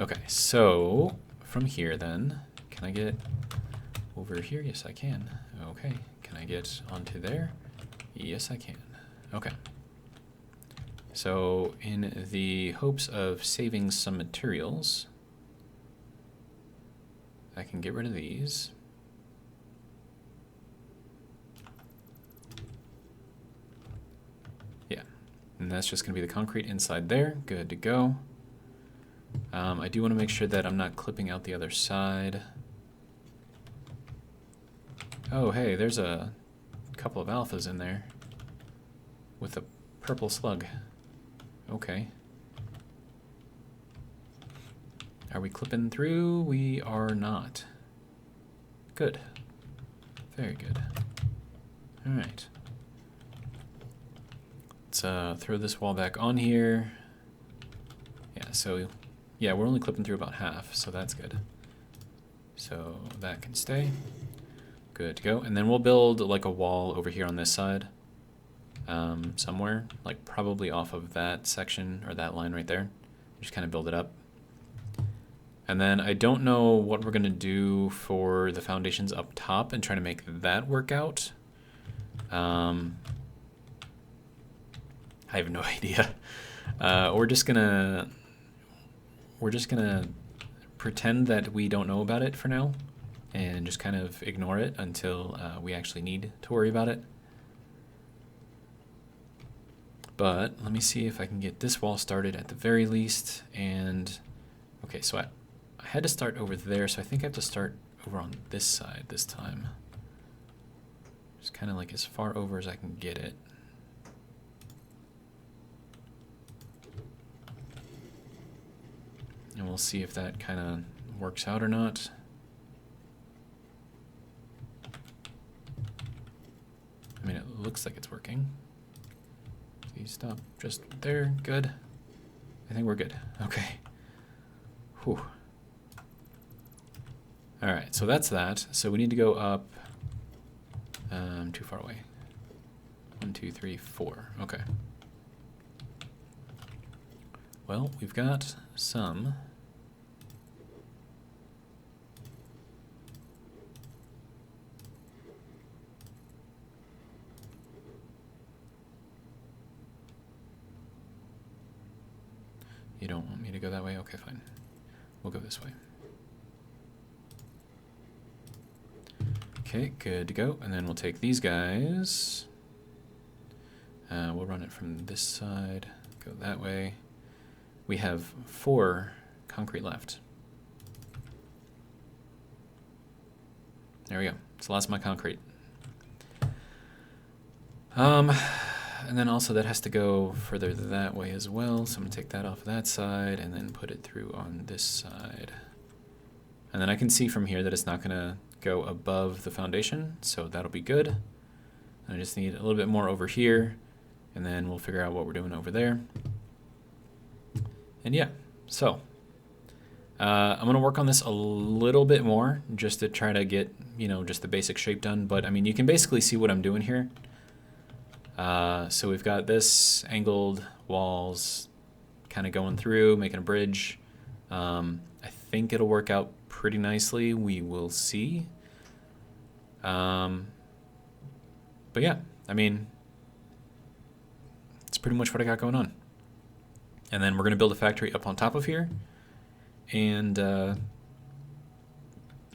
Okay, so from here then, can I get over here? Yes, I can. Okay, can I get onto there? Yes, I can. Okay. So in the hopes of saving some materials, I can get rid of these. And that's just going to be the concrete inside there. Good to go. I do want to make sure that I'm not clipping out the other side. Oh, hey, there's a couple of alphas in there with a purple slug. Okay. Are we clipping through? We are not. Good. Very good. All right. Let's throw this wall back on here. Yeah, so yeah, we're only clipping through about half, so that's good. So that can stay. Good to go. And then we'll build like a wall over here on this side, somewhere, like probably off of that section or that line right there. Just kind of build it up. And then I don't know what we're gonna do for the foundations up top and try to make that work out. I have no idea. We're just gonna pretend that we don't know about it for now, and just kind of ignore it until we actually need to worry about it. But let me see if I can get this wall started at the very least. And okay, so I had to start over there, so I think I have to start over on this side this time. Just kind of like as far over as I can get it. And we'll see if that kind of works out or not. I mean, it looks like it's working. Please stop just there. Good. I think we're good. Okay. Whew. All right, so that's that. So we need to go up too far away. 1, 2, 3, 4. Okay. Well, we've got some You don't want me to go that way? Okay, fine. We'll go this way. Okay, good to go. And then we'll take these guys. We'll run it from this side, go that way. We have 4 concrete left. There we go. It's the last of my concrete. And then also that has to go further that way as well. So I'm going to take that off that side and then put it through on this side. And then I can see from here that it's not going to go above the foundation, so that'll be good. I just need a little bit more over here, and then we'll figure out what we're doing over there. And yeah, so I'm going to work on this a little bit more just to try to get, you know, just the basic shape done. But I mean, you can basically see what I'm doing here. So we've got this angled walls kind of going through, making a bridge. I think it'll work out pretty nicely. We will see. But yeah, I mean, it's pretty much what I got going on. And then we're going to build a factory up on top of here. And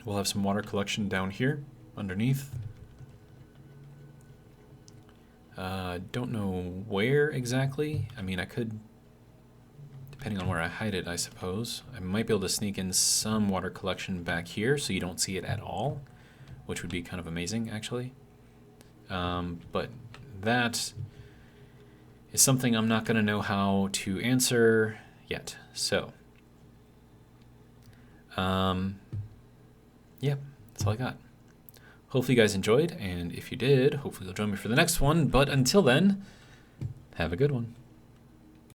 we'll have some water collection down here underneath. Don't know where exactly. I mean, I could, depending on where I hide it, I suppose. I might be able to sneak in some water collection back here so you don't see it at all, which would be kind of amazing, actually. But that is something I'm not going to know how to answer yet. So, yeah, that's all I got. Hopefully you guys enjoyed, and if you did, hopefully you'll join me for the next one. But until then, have a good one.